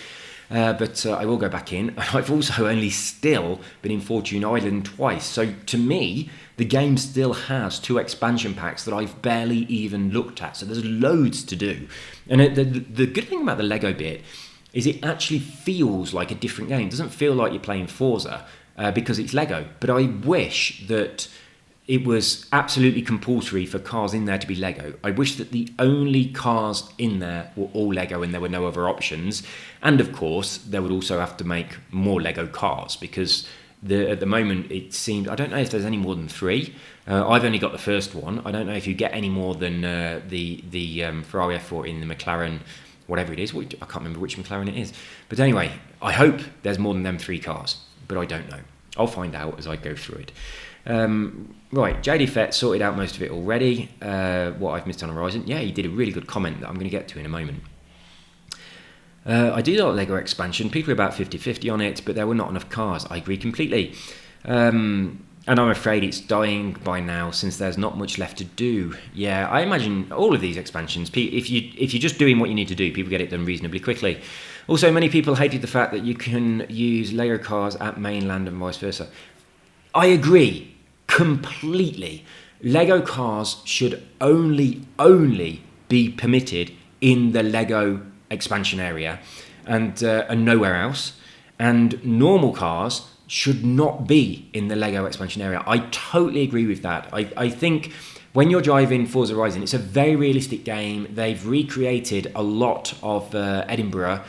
But I will go back in. I've also only still been in Fortune Island twice. So to me, the game still has 2 expansion packs that I've barely even looked at. So there's loads to do. And the good thing about the Lego bit is it actually feels like a different game. It doesn't feel like you're playing Forza because it's Lego. But I wish that it was absolutely compulsory for cars in there to be Lego. I wish that the only cars in there were all Lego and there were no other options. And of course, they would also have to make more Lego cars because at the moment it seems, I don't know if there's any more than 3. I've only got the first one. I don't know if you get any more than the Ferrari F40 and the McLaren, whatever it is. I can't remember which McLaren it is. But anyway, I hope there's more than them 3 cars, but I don't know. I'll find out as I go through it. Right, JD Fett sorted out most of it already. What I've missed on Horizon. Yeah, he did a really good comment that I'm going to get to in a moment. I do like LEGO Expansion. People are about 50-50 on it, but there were not enough cars. I agree completely. And I'm afraid it's dying by now since there's not much left to do. Yeah, I imagine all of these expansions, if you're just doing what you need to do, people get it done reasonably quickly. Also, many people hated the fact that you can use LEGO cars at mainland and vice versa. I agree completely. LEGO cars should only be permitted in the LEGO expansion area and nowhere else. And normal cars should not be in the LEGO expansion area. I totally agree with that. I think when you're driving Forza Horizon, it's a very realistic game. They've recreated a lot of Edinburgh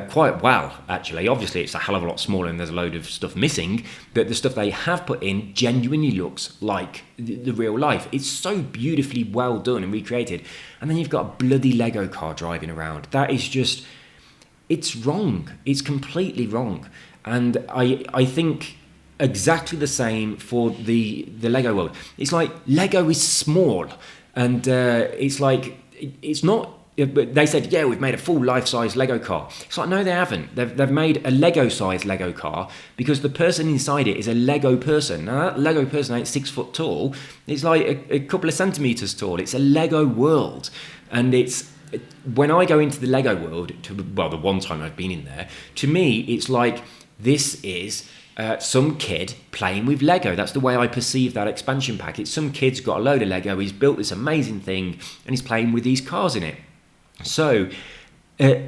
quite well, actually. Obviously, it's a hell of a lot smaller and there's a load of stuff missing, but the stuff they have put in genuinely looks like the real life. It's so beautifully well done and recreated. And then you've got a bloody Lego car driving around. That is just, it's wrong. It's completely wrong. And I think exactly the same for the Lego world. It's like Lego is small, and it's like it's not. They said, yeah, we've made a full life-size Lego car. It's like, no, they haven't. They've made a Lego-sized Lego car because the person inside it is a Lego person. Now, that Lego person ain't 6 foot tall. It's like a couple of centimetres tall. It's a Lego world. And when I go into the Lego world, the one time I've been in there, to me, it's like this is some kid playing with Lego. That's the way I perceive that expansion pack. It's some kid's got a load of Lego. He's built this amazing thing and he's playing with these cars in it. So,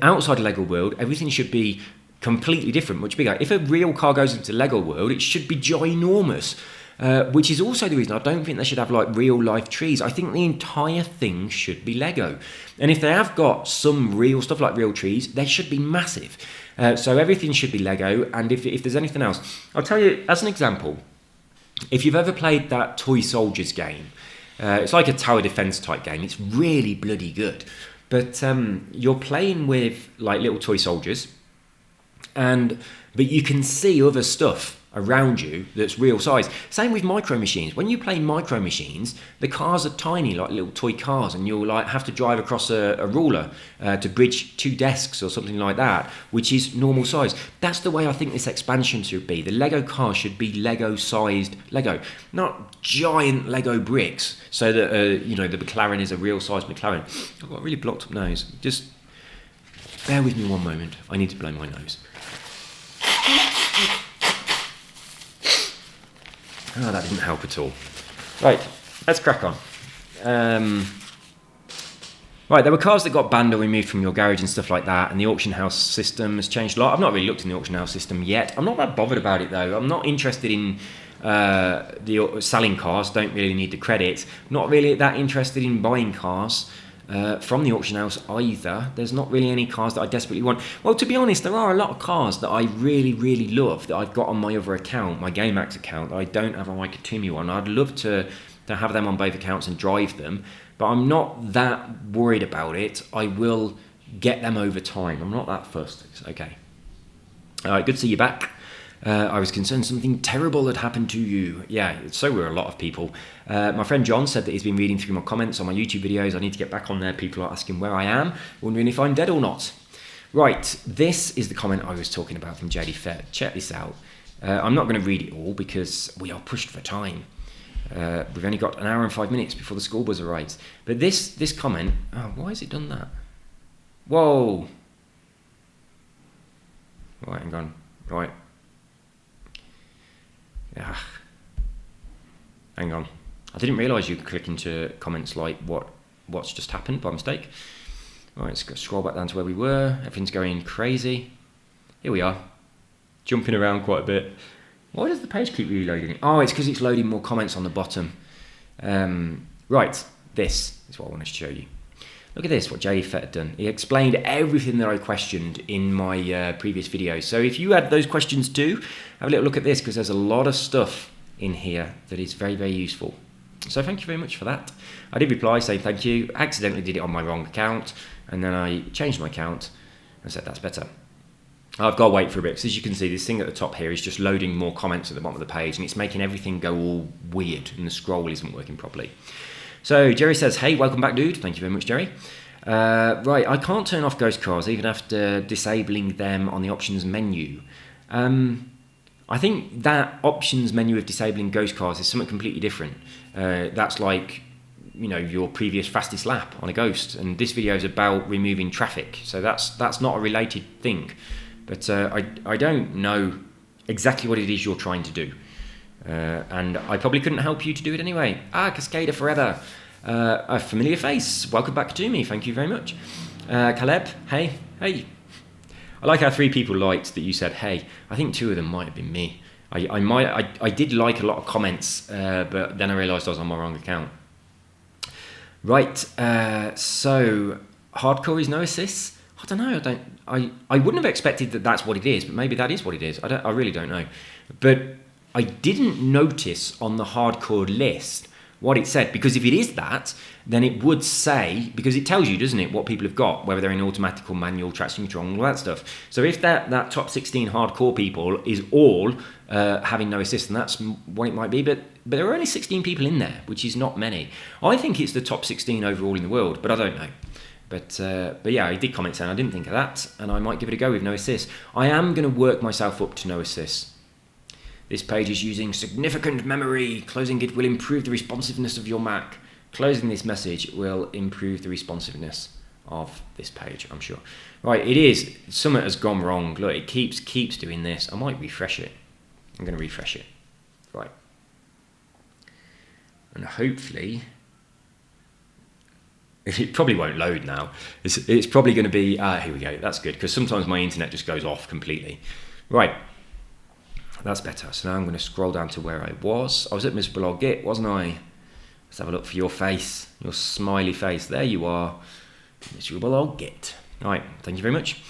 outside of Lego World, everything should be completely different, much bigger. If a real car goes into Lego World, it should be ginormous, which is also the reason I don't think they should have like real life trees. I think the entire thing should be Lego. And if they have got some real stuff like real trees, they should be massive. So everything should be Lego. And if there's anything else, I'll tell you as an example, if you've ever played that Toy Soldiers game, it's like a tower defense type game. It's really bloody good. But you're playing with like little toy soldiers, but you can see other stuff around you that's real size. Same with Micro Machines. When you play Micro Machines, the cars are tiny, like little toy cars, and you'll like have to drive across a ruler to bridge 2 desks or something like that, which is normal size. That's the way I think this expansion should be. The Lego car should be Lego-sized Lego, not giant Lego bricks. So that the McLaren is a real size McLaren. I've got a really blocked up nose. Just bear with me one moment. I need to blow my nose. Oh, that didn't help at all. Right, let's crack on. Right, there were cars that got banned or removed from your garage and stuff like that, and the auction house system has changed a lot. I've not really looked in the auction house system yet. I'm not that bothered about it though. I'm not interested in the selling cars. Don't really need the credit. Not really that interested in buying cars from the auction house either. There's not really any cars that I desperately want. Well, to be honest, there are a lot of cars that I really, really love that I've got on my other account, my GameMax account, that I don't have on my Continue one. I'd love to have them on both accounts and drive them, but I'm not that worried about it. I will get them over time. I'm not that fussed. It's okay. All right, good to see you back. I was concerned something terrible had happened to you. Yeah, so were a lot of people. My friend John said that he's been reading through my comments on my YouTube videos. I need to get back on there. People are asking where I am, wondering if I'm dead or not. Right, this is the comment I was talking about from JD Fett. Check this out. I'm not going to read it all because we are pushed for time. We've only got an hour and 5 minutes before the school buzz arrives. But this comment, why has it done that? Whoa. Right, hang on. Right. Yeah. Hang on. I didn't realise you could click into comments like what's just happened by mistake. Right, let's go scroll back down to where we were. Everything's going crazy. Here we are. Jumping around quite a bit. Why does the page keep reloading? Oh, it's because it's loading more comments on the bottom. Right, this is what I wanted to show you. Look at this, what Jay Fett had done. He explained everything that I questioned in my previous video. So if you had those questions too, have a little look at this because there's a lot of stuff in here that is very, very useful. So thank you very much for that. I did reply saying thank you. I accidentally did it on my wrong account and then I changed my account and said that's better. I've got to wait for a bit because as you can see this thing at the top here is just loading more comments at the bottom of the page and it's making everything go all weird and the scroll isn't working properly. So Jerry says, hey, welcome back, dude. Thank you very much, Jerry. Right, I can't turn off ghost cars even after disabling them on the options menu. I think that options menu of disabling ghost cars is something completely different. That's like, your previous fastest lap on a ghost. And this video is about removing traffic. So that's not a related thing. But I don't know exactly what it is you're trying to do. And I probably couldn't help you to do it anyway. Cascader Forever. A familiar face. Welcome back to me. Thank you very much. Caleb, hey. I like how 3 people liked that you said, hey. I think 2 of them might have been me. I did like a lot of comments, but then I realised I was on my wrong account. Right, so hardcore is no assists? I don't know. I wouldn't have expected that that's what it is, but maybe that is what it is. I really don't know. But I didn't notice on the hardcore list what it said, because if it is that, then it would say, because it tells you, doesn't it, what people have got, whether they're in automatic or manual, traction control, and all that stuff. So if that top 16 hardcore people is all having no assist, then that's what it might be. But there are only 16 people in there, which is not many. I think it's the top 16 overall in the world, but I don't know. But yeah, I did comment saying I didn't think of that, and I might give it a go with no assists. I am going to work myself up to no assists. This page is using significant memory. Closing it will improve the responsiveness of your Mac. Closing this message will improve the responsiveness of this page, I'm sure. Right, it is. Something has gone wrong. Look, it keeps doing this. I might refresh it. I'm going to refresh it. Right. And hopefully... it probably won't load now. It's probably going to be... here we go. That's good, because sometimes my internet just goes off completely. Right. That's better. So now I'm going to scroll down to where I was. I was at Miserable Old Git, wasn't I? Let's have a look for your face, your smiley face. There you are. Miserable Old Git. All right, thank you very much.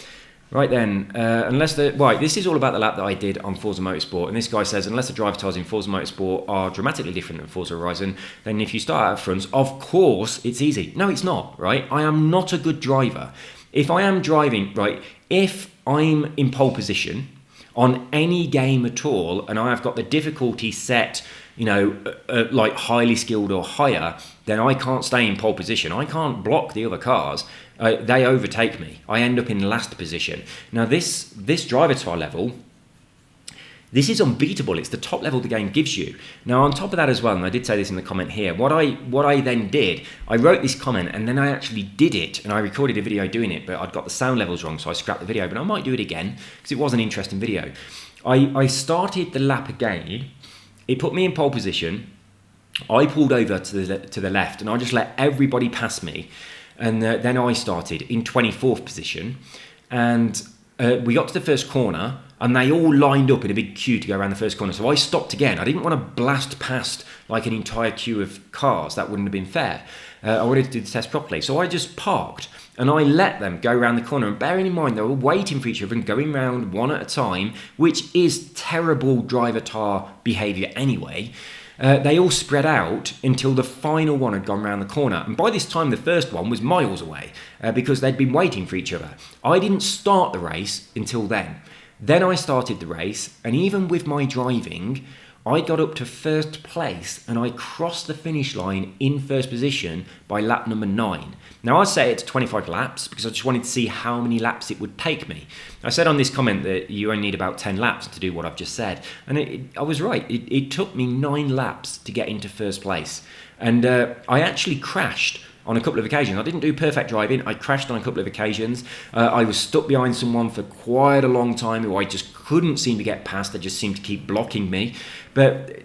Right then, this is all about the lap that I did on Forza Motorsport. And this guy says, unless the driver tiles in Forza Motorsport are dramatically different than Forza Horizon, then if you start out front, of course, it's easy. No, it's not, right? I am not a good driver. If I am driving, right, if I'm in pole position on any game at all, and I have got the difficulty set, like highly skilled or higher, then I can't stay in pole position. I can't block the other cars. They overtake me. I end up in last position. Now this driver tile level, this is unbeatable. It's the top level the game gives you. Now on top of that as well, and I did say this in the comment here, what I then did, I wrote this comment and then I actually did it, and I recorded a video doing it, but I'd got the sound levels wrong, so I scrapped the video, but I might do it again because it was an interesting video. I started the lap again. It put me in pole position. I pulled over to the left and I just let everybody pass me, and then I started in 24th position, and we got to the first corner and they all lined up in a big queue to go around the first corner. So I stopped again. I didn't want to blast past like an entire queue of cars. That wouldn't have been fair. I wanted to do the test properly. So I just parked and I let them go around the corner. And bearing in mind, they were waiting for each other and going round one at a time, which is terrible driver tar behaviour anyway. They all spread out until the final one had gone round the corner. And by this time, the first one was miles away because they'd been waiting for each other. I didn't start the race until then. Then I started the race, and even with my driving, I got up to first place and I crossed the finish line in first position by lap number 9. Now I set it to 25 laps because I just wanted to see how many laps it would take me. I said on this comment that you only need about 10 laps to do what I've just said, and I was right. It took me 9 laps to get into first place, and I actually crashed on a couple of occasions. I didn't do perfect driving. I crashed on a couple of occasions. I was stuck behind someone for quite a long time who I just couldn't seem to get past. They just seemed to keep blocking me. But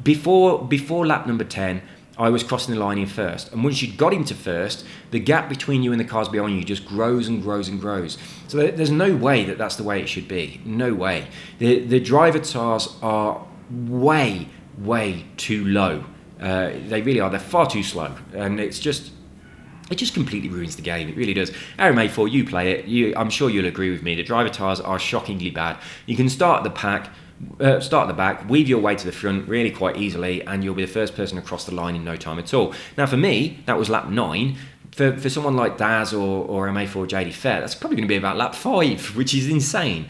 before lap number 10, I was crossing the line in first. And once you got into first, the gap between you and the cars behind you just grows and grows and grows. So there's no way that that's the way it should be. No way. The driver tars are way, way too low. They really are. They're far too slow. And it just completely ruins the game. It really does. RMA4, you play it. I'm sure you'll agree with me. The driver tires are shockingly bad. You can start at the back, weave your way to the front really quite easily, and you'll be the first person across the line in no time at all. Now for me, that was lap 9. For someone like Daz or MA4 JD Fair, that's probably going to be about lap 5, which is insane.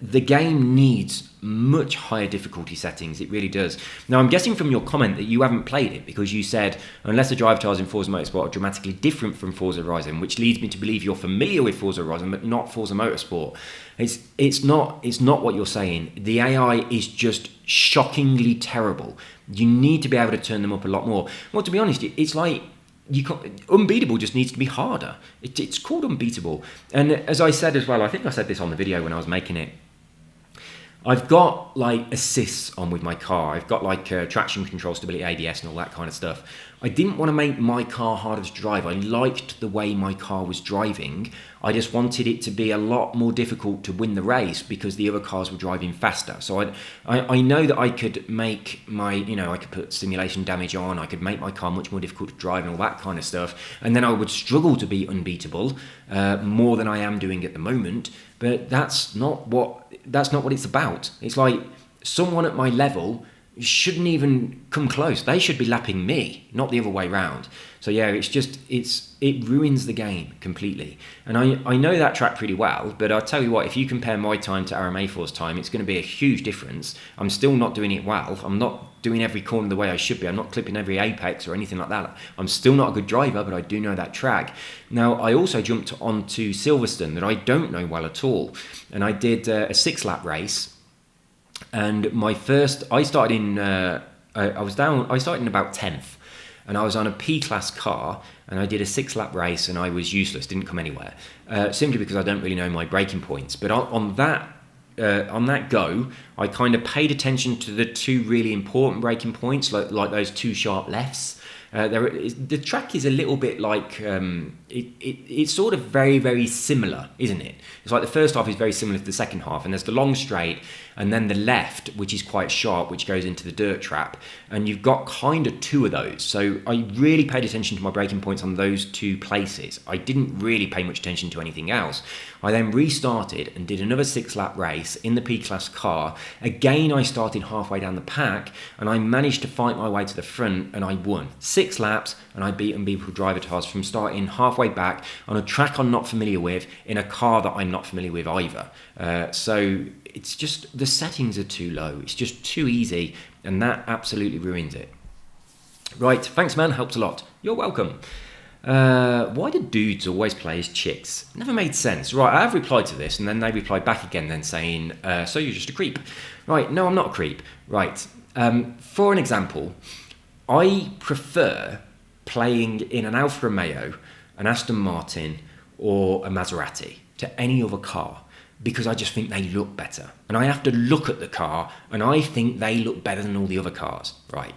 The game needs much higher difficulty settings. It really does. Now, I'm guessing from your comment that you haven't played it because you said, unless the driver tiles in Forza Motorsport are dramatically different from Forza Horizon, which leads me to believe you're familiar with Forza Horizon, but not Forza Motorsport. It's not what you're saying. The AI is just shockingly terrible. You need to be able to turn them up a lot more. Well, to be honest, it's like, Unbeatable just needs to be harder. It's called Unbeatable. And as I said as well, I think I said this on the video when I was making it, I've got like assists on with my car. I've got like traction control, stability, ABS and all that kind of stuff. I didn't want to make my car harder to drive. I liked the way my car was driving. I just wanted it to be a lot more difficult to win the race because the other cars were driving faster. So I know that I could make my, I could put simulation damage on. I could make my car much more difficult to drive and all that kind of stuff. And then I would struggle to be unbeatable more than I am doing at the moment. But that's not what it's about. It's like someone at my level shouldn't even come close. They should be lapping me, not the other way round. So yeah, it ruins the game completely. And I know that track pretty well, but I'll tell you what, if you compare my time to Aram A4's time, it's going to be a huge difference. I'm still not doing it well. I'm not doing every corner the way I should be. I'm not clipping every apex or anything like that. I'm still not a good driver, but I do know that track. Now, I also jumped onto Silverstone that I don't know well at all. And I did a 6-lap race. And I started in about 10th, and I was on a P-class car, and I did a 6-lap race, and I was useless, didn't come anywhere, simply because I don't really know my braking points. But on that go, I kind of paid attention to the two really important braking points, like those two sharp lefts. The track is a little bit like it's sort of very, very similar, isn't it? It's like the first half is very similar to the second half, and there's the long straight, and then the left, which is quite sharp, which goes into the dirt trap, and you've got kind of two of those. So I really paid attention to my braking points on those two places. I didn't really pay much attention to anything else. I then restarted and did another 6-lap race in the P-class car. Again, I started halfway down the pack, and I managed to fight my way to the front, and I won 6 laps, and I beat Unbeatable Drivatars from starting halfway back on a track I'm not familiar with, in a car that I'm not familiar with either. So it's just, the settings are too low. It's just too easy, and that absolutely ruins it. Right, thanks man, helps a lot. You're welcome. Why do dudes always play as chicks? Never made sense. Right, I have replied to this, and then they replied back again then saying, so you're just a creep. Right, no, I'm not a creep. Right, for an example, I prefer playing in an Alfa Romeo, an Aston Martin, or a Maserati to any other car, because I just think they look better. And I have to look at the car, and I think they look better than all the other cars. Right.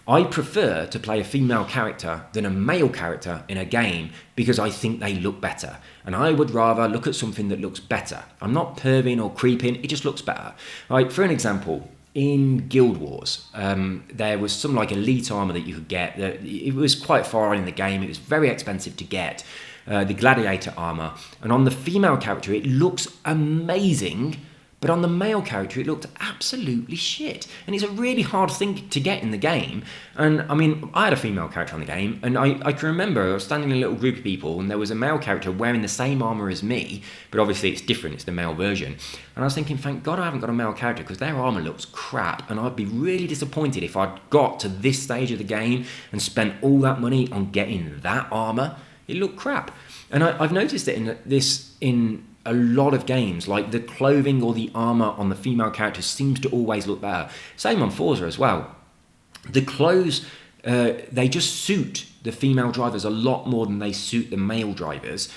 I prefer to play a female character than a male character in a game, because I think they look better. And I would rather look at something that looks better. I'm not perving or creeping, it just looks better. Right, for an example, in Guild Wars, there was some like elite armor that you could get. It was quite far on in the game, it was very expensive to get. The gladiator armor, and on the female character it looks amazing, but on the male character it looked absolutely shit, and it's a really hard thing to get in the game. And I mean, I had a female character on the game, and I can remember I was standing in a little group of people, and there was a male character wearing the same armor as me, but obviously it's different, it's the male version. And I was thinking, thank God I haven't got a male character, because their armor looks crap, and I'd be really disappointed if I'd got to this stage of the game and spent all that money on getting that armor. It looked crap. And I've noticed it in a lot of games, like the clothing or the armor on the female characters seems to always look better. Same on Forza as well. The clothes, they just suit the female drivers a lot more than they suit the male drivers,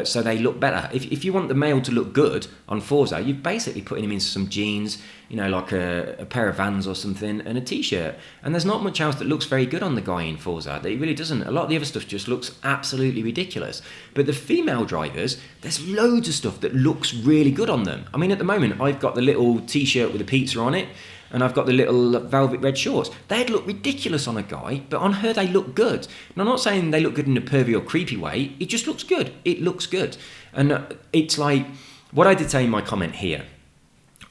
so they look better. If you want the male to look good on Forza, you're basically putting him in some jeans, like a pair of Vans or something, and a t-shirt. And there's not much else that looks very good on the guy in Forza. It really doesn't. A lot of the other stuff just looks absolutely ridiculous. But the female drivers, there's loads of stuff that looks really good on them. I mean, at the moment, I've got the little t-shirt with a pizza on it, and I've got the little velvet red shorts. They'd look ridiculous on a guy, but on her they look good. And I'm not saying they look good in a pervy or creepy way, it just looks good. It looks good. And it's like, what I did say in my comment here,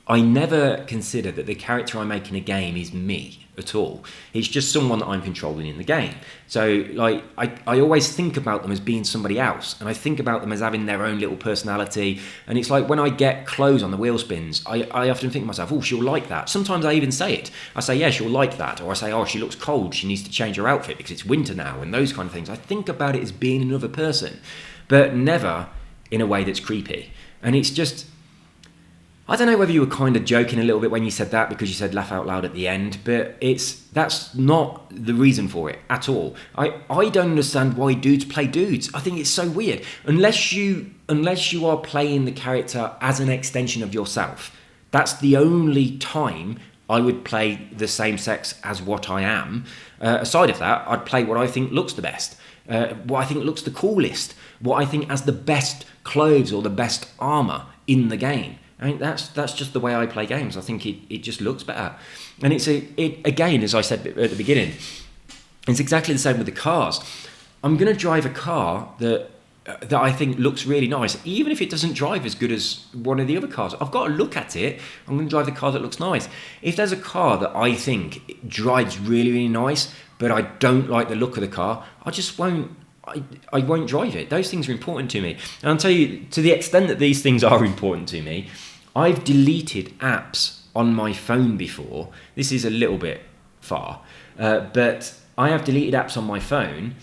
I never consider that the character I make in a game is me at all. It's just someone that I'm controlling in the game. So like I always think about them as being somebody else, and I think about them as having their own little personality. And it's like when I get clothes on the wheel spins, I often think to myself, oh, she'll like that. Sometimes I even say it. I say, yeah, she'll like that. Or I say, oh, she looks cold, she needs to change her outfit because it's winter now, and those kind of things. I think about it as being another person, but never in a way that's creepy. And it's just, I don't know whether you were kind of joking a little bit when you said that, because you said laugh out loud at the end, but that's not the reason for it at all. I don't understand why dudes play dudes. I think it's so weird. Unless you are playing the character as an extension of yourself, that's the only time I would play the same sex as what I am. Aside of that, I'd play what I think looks the best, what I think looks the coolest, what I think has the best clothes or the best armor in the game. I mean, that's just the way I play games. I think it just looks better. And again, as I said at the beginning, it's exactly the same with the cars. I'm going to drive a car that that I think looks really nice, even if it doesn't drive as good as one of the other cars. I've got to look at it. I'm going to drive the car that looks nice. If there's a car that I think drives really, really nice, but I don't like the look of the car, I just won't. I won't drive it. Those things are important to me. And I'll tell you, to the extent that these things are important to me, I've deleted apps on my phone before. This is a little bit far, but I have deleted apps on my phone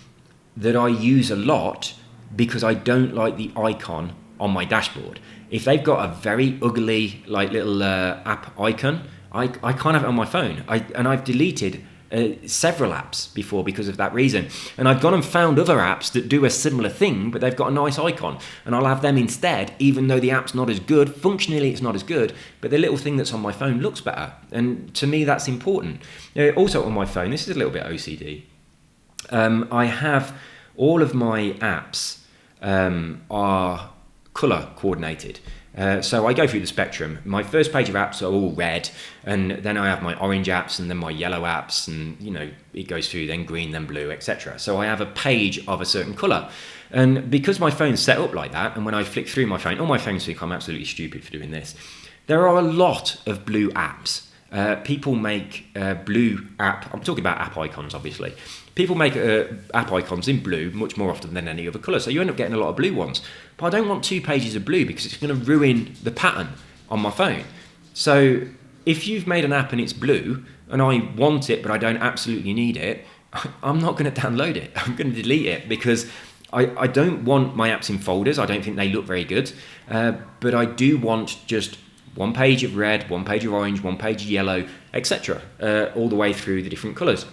that I use a lot because I don't like the icon on my dashboard. If they've got a very ugly little app icon, I can't have it on my phone. I've deleted several apps before because of that reason. And I've gone and found other apps that do a similar thing, but they've got a nice icon, and I'll have them instead, even though the app's not as good. Functionally, it's not as good, but the little thing that's on my phone looks better. And to me, that's important. Also on my phone, this is a little bit OCD. I have all of my apps are color coordinated. So I go through the spectrum. My first page of apps are all red, and then I have my orange apps, and then my yellow apps, and it goes through then green, then blue, etc. So I have a page of a certain color, and because my phone's set up like that, and when I flick through my phone, all my phones think I'm absolutely stupid for doing this. There are a lot of blue apps. People make blue app. I'm talking about app icons, obviously. People make app icons in blue much more often than any other colour, so you end up getting a lot of blue ones. But I don't want 2 pages of blue because it's going to ruin the pattern on my phone. So if you've made an app and it's blue, and I want it but I don't absolutely need it, I'm not going to download it. I'm going to delete it because I don't want my apps in folders. I don't think they look very good. But I do want just 1 page of red, 1 page of orange, 1 page of yellow, etc. All the way through the different colours.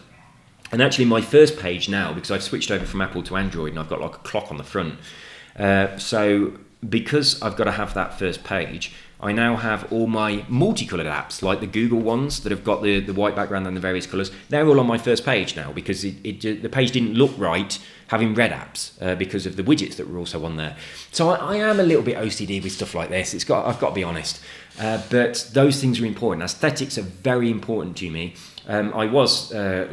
And actually my first page now, because I've switched over from Apple to Android and I've got like a clock on the front. So because I've got to have that first page, I now have all my multicoloured apps, like the Google ones that have got the white background and the various colours. They're all on my first page now because the page didn't look right having red apps because of the widgets that were also on there. So I am a little bit OCD with stuff like this. I've got to be honest. But those things are important. Aesthetics are very important to me. I was a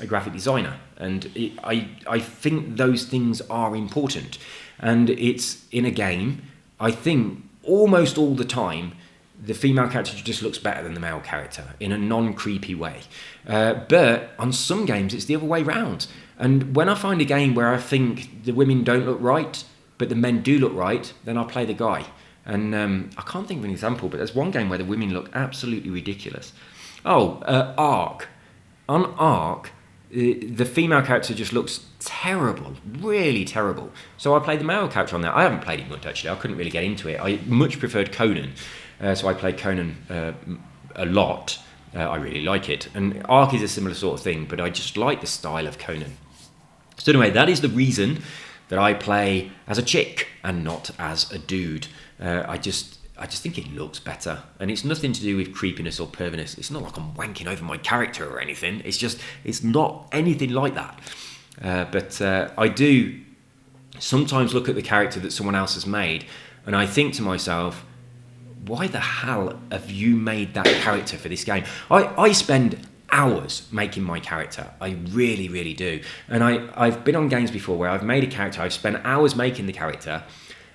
graphic designer, and I think those things are important. And it's in a game, I think almost all the time, the female character just looks better than the male character in a non-creepy way. But on some games, it's the other way round. And when I find a game where I think the women don't look right, but the men do look right, then I'll play the guy. And I can't think of an example, but there's one game where the women look absolutely ridiculous. Ark. On Ark, the female character just looks terrible, really terrible. So I played the male character on there. I haven't played it much, actually. I couldn't really get into it. I much preferred Conan. So I played Conan a lot. I really like it. And Ark is a similar sort of thing, but I just like the style of Conan. So anyway, that is the reason that I play as a chick and not as a dude. I just think it looks better, and it's nothing to do with creepiness or perviness. It's not like I'm wanking over my character or anything. It's not anything like that. But I do sometimes look at the character that someone else has made, and I think to myself, why the hell have you made that character for this game? I spend hours making my character. I really, really do. And I've been on games before where I've made a character, I've spent hours making the character,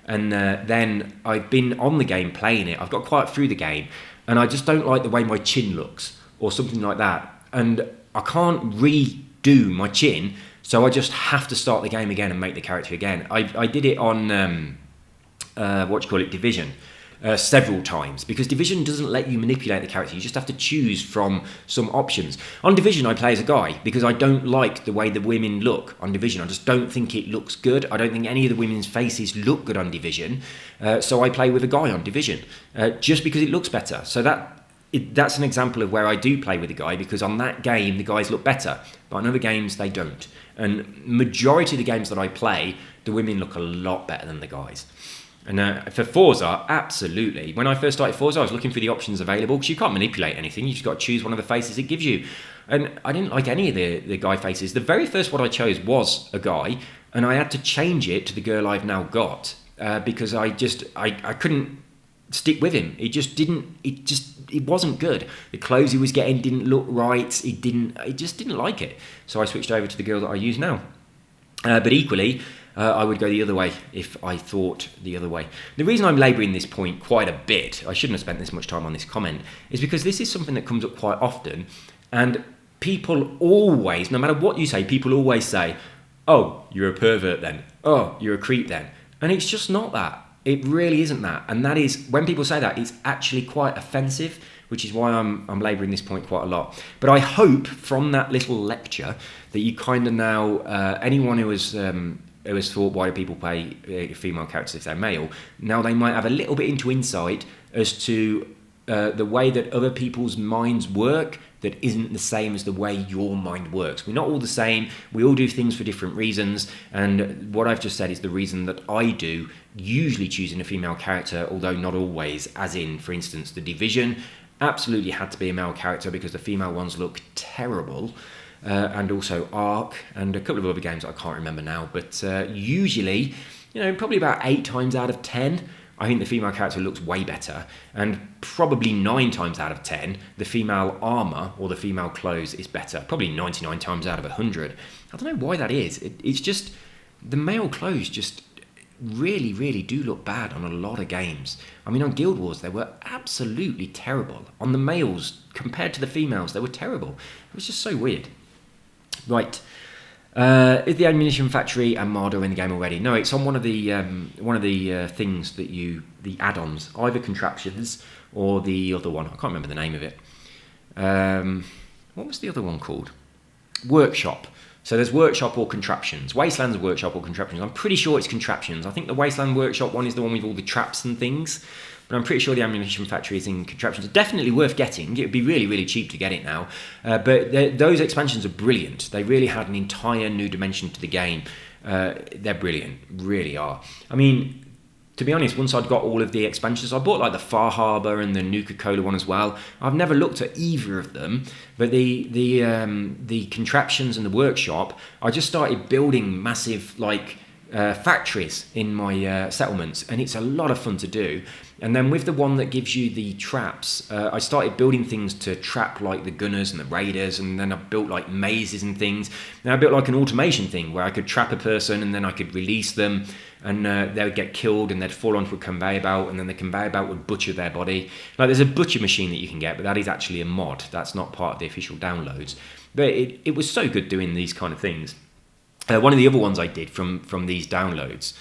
and then I've been on the game playing it. I've got quite through the game, and I just don't like the way my chin looks or something like that. And I can't redo my chin, so I just have to start the game again and make the character again. I did it on, Division. Several times, because Division doesn't let you manipulate the character. You just have to choose from some options. On Division, I play as a guy because I don't like the way the women look on Division. I just don't think it looks good. I don't think any of the women's faces look good on Division. So I play with a guy on Division just because it looks better. So that's an example of where I do play with a guy, because on that game the guys look better, but on other games they don't. And majority of the games that I play, the women look a lot better than the guys. And for Forza, absolutely. When I first started Forza, I was looking for the options available, because you can't manipulate anything. You just got to choose one of the faces it gives you. And I didn't like any of the guy faces. The very first one I chose was a guy, and I had to change it to the girl I've now got because I couldn't stick with him. It wasn't good. The clothes he was getting didn't look right. I just didn't like it. So I switched over to the girl that I use now. But equally, I would go the other way if I thought the other way. The reason I'm labouring this point quite a bit, I shouldn't have spent this much time on this comment, is because this is something that comes up quite often, and people always, no matter what you say, people always say, oh, you're a pervert then. Oh, you're a creep then. And it's just not that. It really isn't that. And that is, when people say that, it's actually quite offensive, which is why I'm labouring this point quite a lot. But I hope from that little lecture that you kind of now, anyone who has thought, why do people play female characters if they're male, now they might have a little bit into insight as to the way that other people's minds work that isn't the same as the way your mind works. We're not all the same. We all do things for different reasons. And what I've just said is the reason that I do, usually choosing a female character, although not always, as in, for instance, The Division, absolutely had to be a male character because the female ones look terrible. And also Ark and a couple of other games I can't remember now. But usually, probably about 8 times out of 10, I think the female character looks way better, and probably 9 times out of 10, the female armour or the female clothes is better. Probably 99 times out of 100. I don't know why that is. It's just, the male clothes just really, really do look bad on a lot of games. I mean, on Guild Wars, they were absolutely terrible. On the males, compared to the females, they were terrible. It was just so weird. Right. Is the ammunition factory and Marder in the game already? No, it's on one of the things that the add-ons, either contraptions or the other one. I can't remember the name of it. What was the other one called? Workshop. So there's workshop or contraptions. Wasteland's workshop or contraptions. I'm pretty sure it's contraptions. I think the Wasteland workshop one is the one with all the traps and things. But I'm pretty sure the ammunition factory is in contraptions. It's definitely worth getting. It would be really, really cheap to get it now. But those expansions are brilliant. They really had an entire new dimension to the game. They're brilliant, really are. I mean, to be honest, once I'd got all of the expansions, I bought like the Far Harbor and the Nuka-Cola one as well. I've never looked at either of them, but the contraptions and the workshop, I just started building massive factories in my settlements, and it's a lot of fun to do. And then with the one that gives you the traps, I started building things to trap like the gunners and the raiders, and then I built like mazes and things. And I built like an automation thing where I could trap a person and then I could release them, and they would get killed and they'd fall onto a conveyor belt, and then the conveyor belt would butcher their body. Like, there's a butcher machine that you can get, but that is actually a mod. That's not part of the official downloads. But it was so good doing these kind of things. One of the other ones I did from these downloads,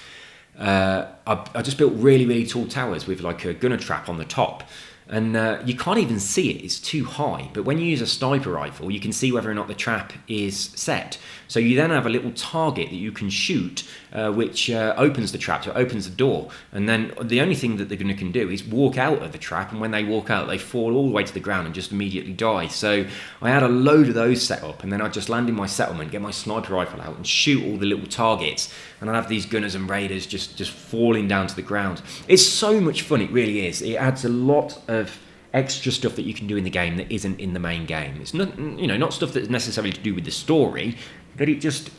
I just built really, really tall towers with like a gunner trap on the top. And you can't even see it, it's too high. But when you use a sniper rifle, you can see whether or not the trap is set. So you then have a little target that you can shoot, which opens the trap, so it opens the door. And then the only thing that the gunner can do is walk out of the trap, and when they walk out, they fall all the way to the ground and just immediately die. So I had a load of those set up, and then I'd just land in my settlement, get my sniper rifle out and shoot all the little targets. And I'd have these gunners and raiders just falling down to the ground. It's so much fun, it really is. It adds a lot of extra stuff that you can do in the game that isn't in the main game. It's not stuff that's necessarily to do with the story, but it just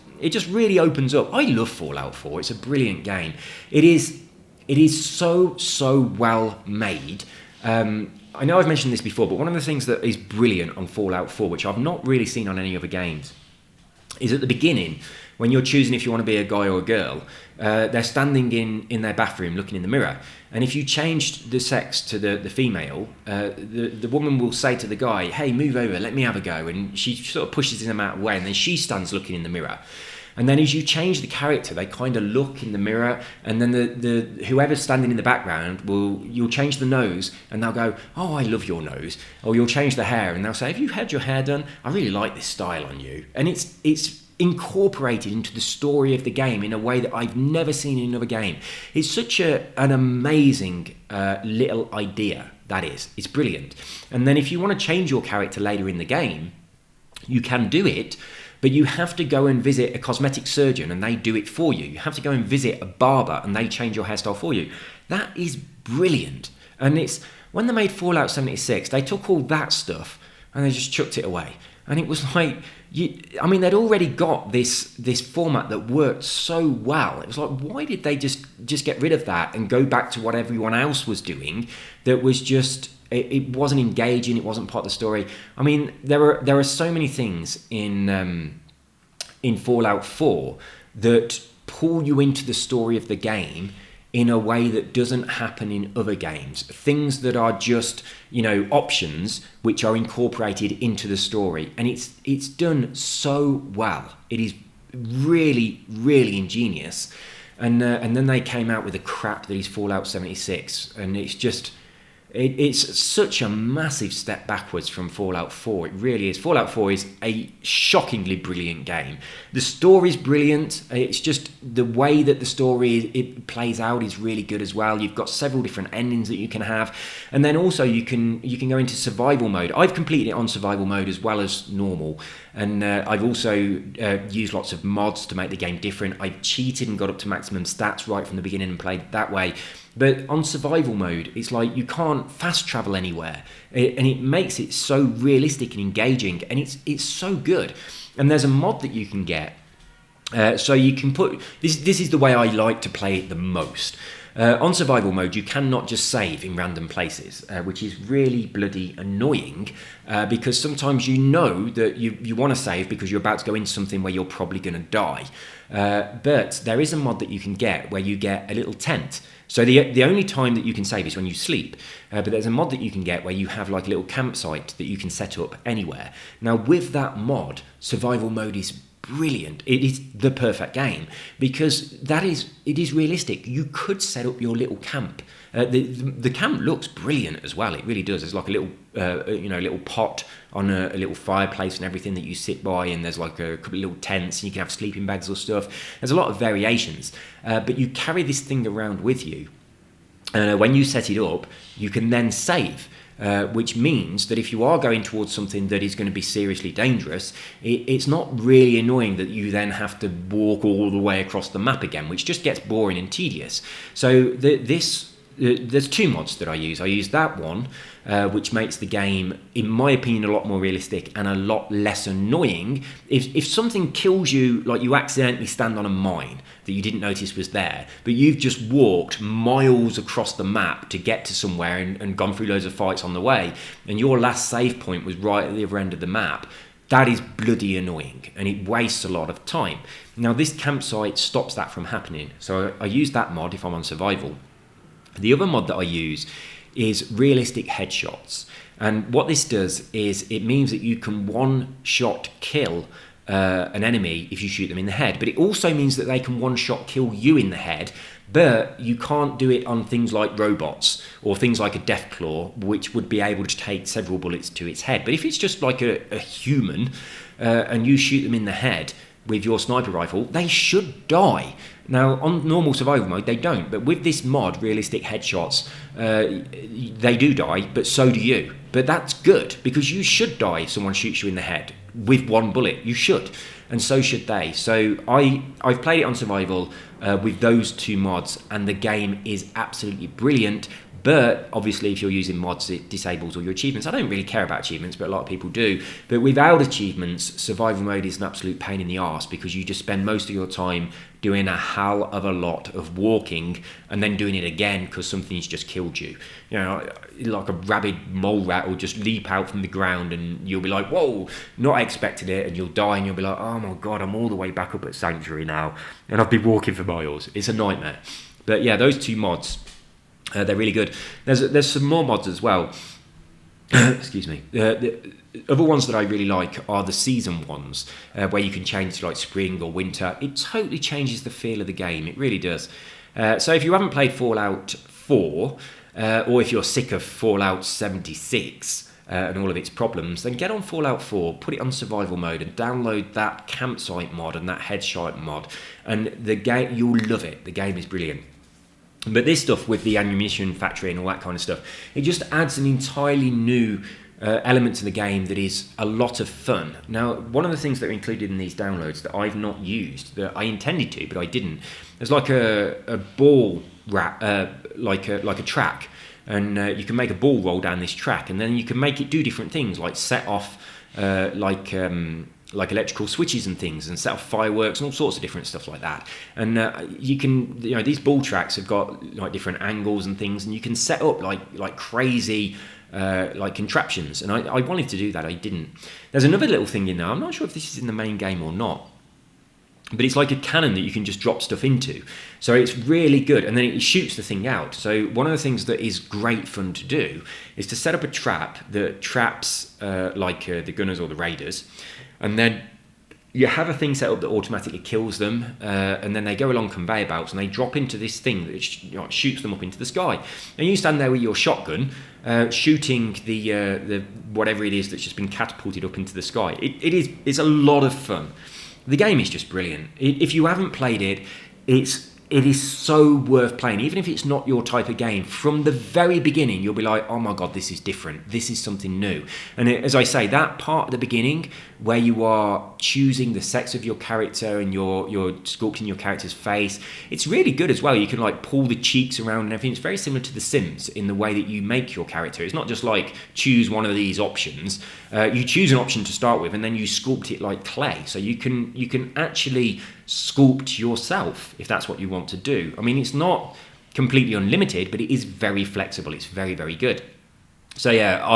really opens up. I love Fallout 4. It's a brilliant game. It is so well made. I know I've mentioned this before, but one of the things that is brilliant on Fallout 4, which I've not really seen on any other games, is at the beginning, when you're choosing if you want to be a guy or a girl, they're standing in their bathroom looking in the mirror. And if you change the sex to the female, the woman will say to the guy, hey, move over, let me have a go. And she sort of pushes him out of the way, and then she stands looking in the mirror. And then as you change the character, they kind of look in the mirror, and then the whoever's standing in the background you'll change the nose, and they'll go, oh, I love your nose. Or you'll change the hair, and they'll say, have you had your hair done? I really like this style on you. And it's incorporated into the story of the game in a way that I've never seen in another game. It's such an amazing little idea, that is. It's brilliant. And then if you want to change your character later in the game, you can do it, but you have to go and visit a cosmetic surgeon and they do it for you. You have to go and visit a barber and they change your hairstyle for you. That is brilliant. And it's when they made Fallout 76, they took all that stuff and they just chucked it away. And it was like, they'd already got this format that worked so well. It was like, why did they just get rid of that and go back to what everyone else was doing that was just, it wasn't engaging, it wasn't part of the story. I mean, there are so many things in Fallout 4 that pull you into the story of the game in a way that doesn't happen in other games. Things that are just, options which are incorporated into the story. And it's done so well. It is really, really ingenious. And then they came out with the crap that is Fallout 76. And it's just... It's such a massive step backwards from Fallout 4. It really is. Fallout 4 is a shockingly brilliant game. The story's brilliant. It's just the way that the story it plays out is really good as well. You've got several different endings that you can have, and then also you can go into survival mode. I've completed it on survival mode as well as normal, and I've also used lots of mods to make the game different. I've cheated and got up to maximum stats right from the beginning and played it that way. But on survival mode, it's like you can't fast travel anywhere, and it makes it so realistic and engaging, and it's so good. And there's a mod that you can get, so you can put this. This is the way I like to play it the most. On survival mode, you cannot just save in random places, which is really bloody annoying, because sometimes that you want to save because you're about to go into something where you're probably going to die. But there is a mod that you can get where you get a little tent. So the only time that you can save is when you sleep. But there's a mod that you can get where you have like a little campsite that you can set up anywhere. Now with that mod, survival mode is brilliant. It is the perfect game because it is realistic. You could set up your little camp. The camp looks brilliant as well. It really does. There's like a little little pot on a little fireplace and everything that you sit by, and there's like a couple of little tents, and you can have sleeping bags or stuff. There's a lot of variations, but you carry this thing around with you. When you set it up, you can then save. Which means that if you are going towards something that is going to be seriously dangerous, it's not really annoying that you then have to walk all the way across the map again, which just gets boring and tedious. So there's two mods that I use. I use that one, which makes the game, in my opinion, a lot more realistic and a lot less annoying. If something kills you, like you accidentally stand on a mine that you didn't notice was there, but you've just walked miles across the map to get to somewhere and gone through loads of fights on the way, and your last save point was right at the other end of the map, that is bloody annoying, and it wastes a lot of time. Now, this campsite stops that from happening, so I use that mod if I'm on survival. The other mod that I use is realistic headshots. And what this does is it means that you can one-shot kill an enemy if you shoot them in the head. But it also means that they can one-shot kill you in the head, but you can't do it on things like robots or things like a Deathclaw, which would be able to take several bullets to its head. But if it's just like a human and you shoot them in the head with your sniper rifle, they should die. Now, on normal survival mode, they don't. But with this mod, realistic headshots, they do die, but so do you. But that's good, because you should die if someone shoots you in the head with one bullet. You should. And so should they. So I've played it on survival with those two mods, and the game is absolutely brilliant. But obviously, if you're using mods, it disables all your achievements. I don't really care about achievements, but a lot of people do. But without achievements, survival mode is an absolute pain in the arse, because you just spend most of your time doing a hell of a lot of walking and then doing it again because something's just killed you. Like a rabid mole rat will just leap out from the ground and you'll be like, whoa, not expected it, and you'll die, and you'll be like, oh my god, I'm all the way back up at Sanctuary now, and I've been walking for miles. It's a nightmare. But yeah, those two mods, they're really good. There's some more mods as well. Excuse me. The other ones that I really like are the season ones, where you can change to like spring or winter. It totally changes the feel of the game. It really does. So if you haven't played Fallout 4, or if you're sick of Fallout 76 and all of its problems, then get on Fallout 4, put it on survival mode, and download that campsite mod and that headshot mod. And the game, you'll love it. The game is brilliant. But this stuff with the ammunition factory and all that kind of stuff, it just adds an entirely new element to the game that is a lot of fun. Now, one of the things that are included in these downloads that I've not used, that I intended to, but I didn't, there's like a ball wrap, like a track, and you can make a ball roll down this track, and then you can make it do different things, like set off like electrical switches and things, and set off fireworks and all sorts of different stuff like that. And you can, these ball tracks have got like different angles and things, and you can set up like crazy like contraptions. And I wanted to do that, I didn't. There's another little thing in there. I'm not sure if this is in the main game or not. but it's like a cannon that you can just drop stuff into. So it's really good, and then it shoots the thing out. So one of the things that is great fun to do is to set up a trap that traps the gunners or the raiders, and then you have a thing set up that automatically kills them, and then they go along conveyor belts and they drop into this thing that shoots them up into the sky. And you stand there with your shotgun, shooting the whatever it is that's just been catapulted up into the sky. It's a lot of fun. The game is just brilliant. If you haven't played it, it is so worth playing. Even if it's not your type of game, from the very beginning, you'll be like, oh my God, this is different. This is something new. And as I say, that part at the beginning where you are choosing the sex of your character and you're sculpting your character's face, it's really good as well. You can like pull the cheeks around and everything. It's very similar to The Sims in the way that you make your character. It's not just like choose one of these options. You choose an option to start with and then you sculpt it like clay. So you can actually sculpt yourself if that's what you want to do. I mean, it's not completely unlimited, but it is very flexible. It's very, very good. So yeah,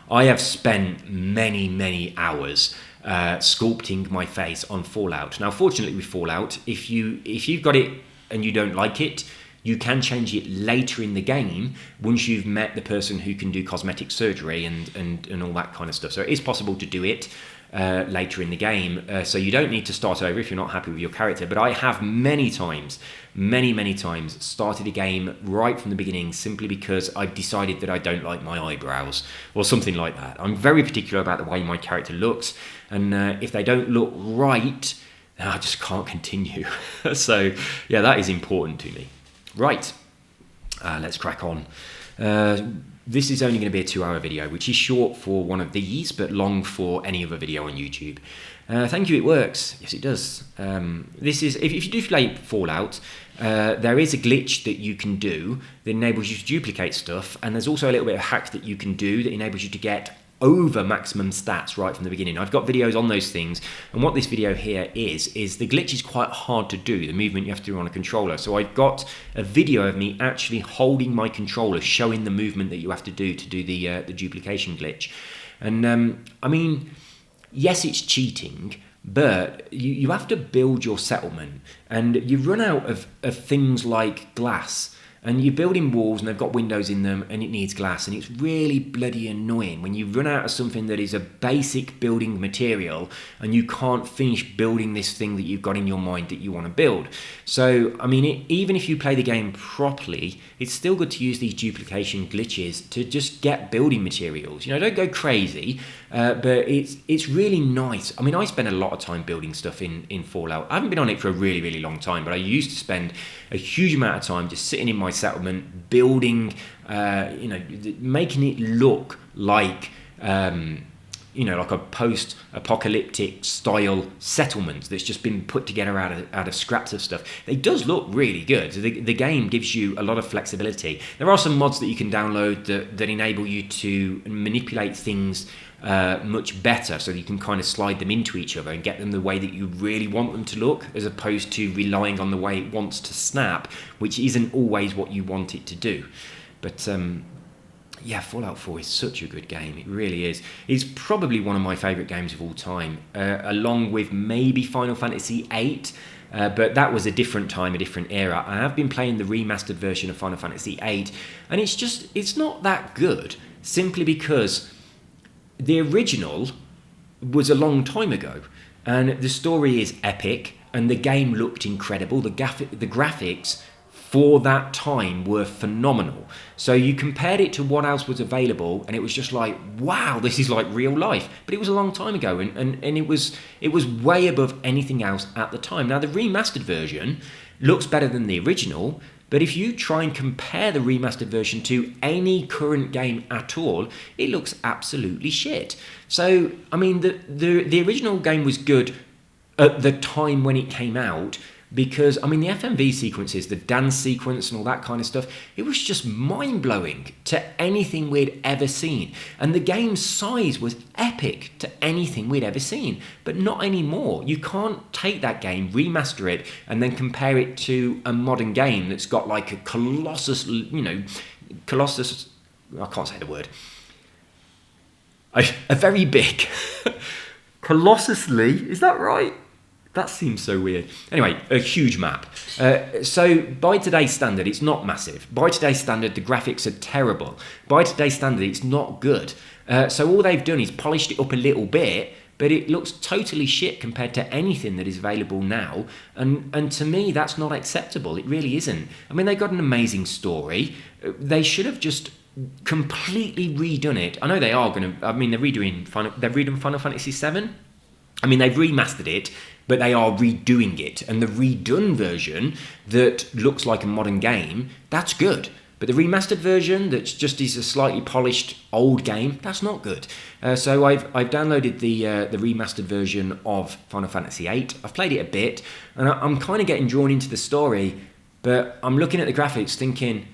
I have spent many hours sculpting my face on Fallout. Now, fortunately with Fallout, if you've got it and you don't like it, you can change it later in the game once you've met the person who can do cosmetic surgery and all that kind of stuff. So it is possible to do it later in the game, so you don't need to start over if you're not happy with your character. But I have many times started a game right from the beginning simply because I've decided that I don't like my eyebrows or something like that. I'm very particular about the way my character looks, and if they don't look right, I just can't continue. So yeah, that is important to me. Right, let's crack on. This is only going to be a 2-hour video, which is short for one of these, but long for any other video on YouTube. Thank you, it works. Yes, it does. This is if you do play Fallout, there is a glitch that you can do that enables you to duplicate stuff, and there's also a little bit of hack that you can do that enables you to get over maximum stats right from the beginning. I've got videos on those things, and what this video here is the glitch is quite hard to do, the movement you have to do on a controller. So I've got a video of me actually holding my controller, showing the movement that you have to do the duplication glitch. And I mean, yes, it's cheating, but you have to build your settlement, and you run out of things like glass. And you're building walls and they've got windows in them and it needs glass, and it's really bloody annoying when you run out of something that is a basic building material and you can't finish building this thing that you've got in your mind that you want to build. So, I mean, even if you play the game properly, it's still good to use these duplication glitches to just get building materials. You know, don't go crazy, but it's really nice. I mean, I spend a lot of time building stuff in Fallout. I haven't been on it for a really, really long time, but I used to spend a huge amount of time just sitting in my settlement, building, making it look like, like a post-apocalyptic style settlement that's just been put together out of scraps of stuff. It does look really good. The game gives you a lot of flexibility. There are some mods that you can download that enable you to manipulate things much better, so that you can kind of slide them into each other and get them the way that you really want them to look, as opposed to relying on the way it wants to snap, which isn't always what you want it to do. But yeah, Fallout 4 is such a good game. It really is. It's probably one of my favourite games of all time, along with maybe Final Fantasy VIII, but that was a different time, a different era. I have been playing the remastered version of Final Fantasy VIII, and it's not that good, simply because the original was a long time ago, and the story is epic, and the game looked incredible. The graphics for that time were phenomenal. So you compared it to what else was available, and it was just like, wow, this is like real life. But it was a long time ago, and it was way above anything else at the time. Now, the remastered version looks better than the original, but if you try and compare the remastered version to any current game at all, it looks absolutely shit. So, I mean, the original game was good at the time when it came out, because, I mean, the FMV sequences, the dance sequence and all that kind of stuff, it was just mind-blowing to anything we'd ever seen. And the game's size was epic to anything we'd ever seen. But not anymore. You can't take that game, remaster it, and then compare it to a modern game that's got like a colossus, I can't say the word. A very big, colossally, is that right? That seems so weird. Anyway, a huge map. So by today's standard, it's not massive. By today's standard, the graphics are terrible. By today's standard, it's not good. So all they've done is polished it up a little bit, but it looks totally shit compared to anything that is available now. And to me, that's not acceptable. It really isn't. I mean, they've got an amazing story. They should have just completely redone it. I know they are going to. I mean, they're redoing Final Fantasy VII. I mean, they've remastered it, but they are redoing it. And the redone version that looks like a modern game, that's good. But the remastered version that just is a slightly polished old game, that's not good. So I've downloaded the remastered version of Final Fantasy VIII. I've played it a bit, and I'm kind of getting drawn into the story, but I'm looking at the graphics thinking,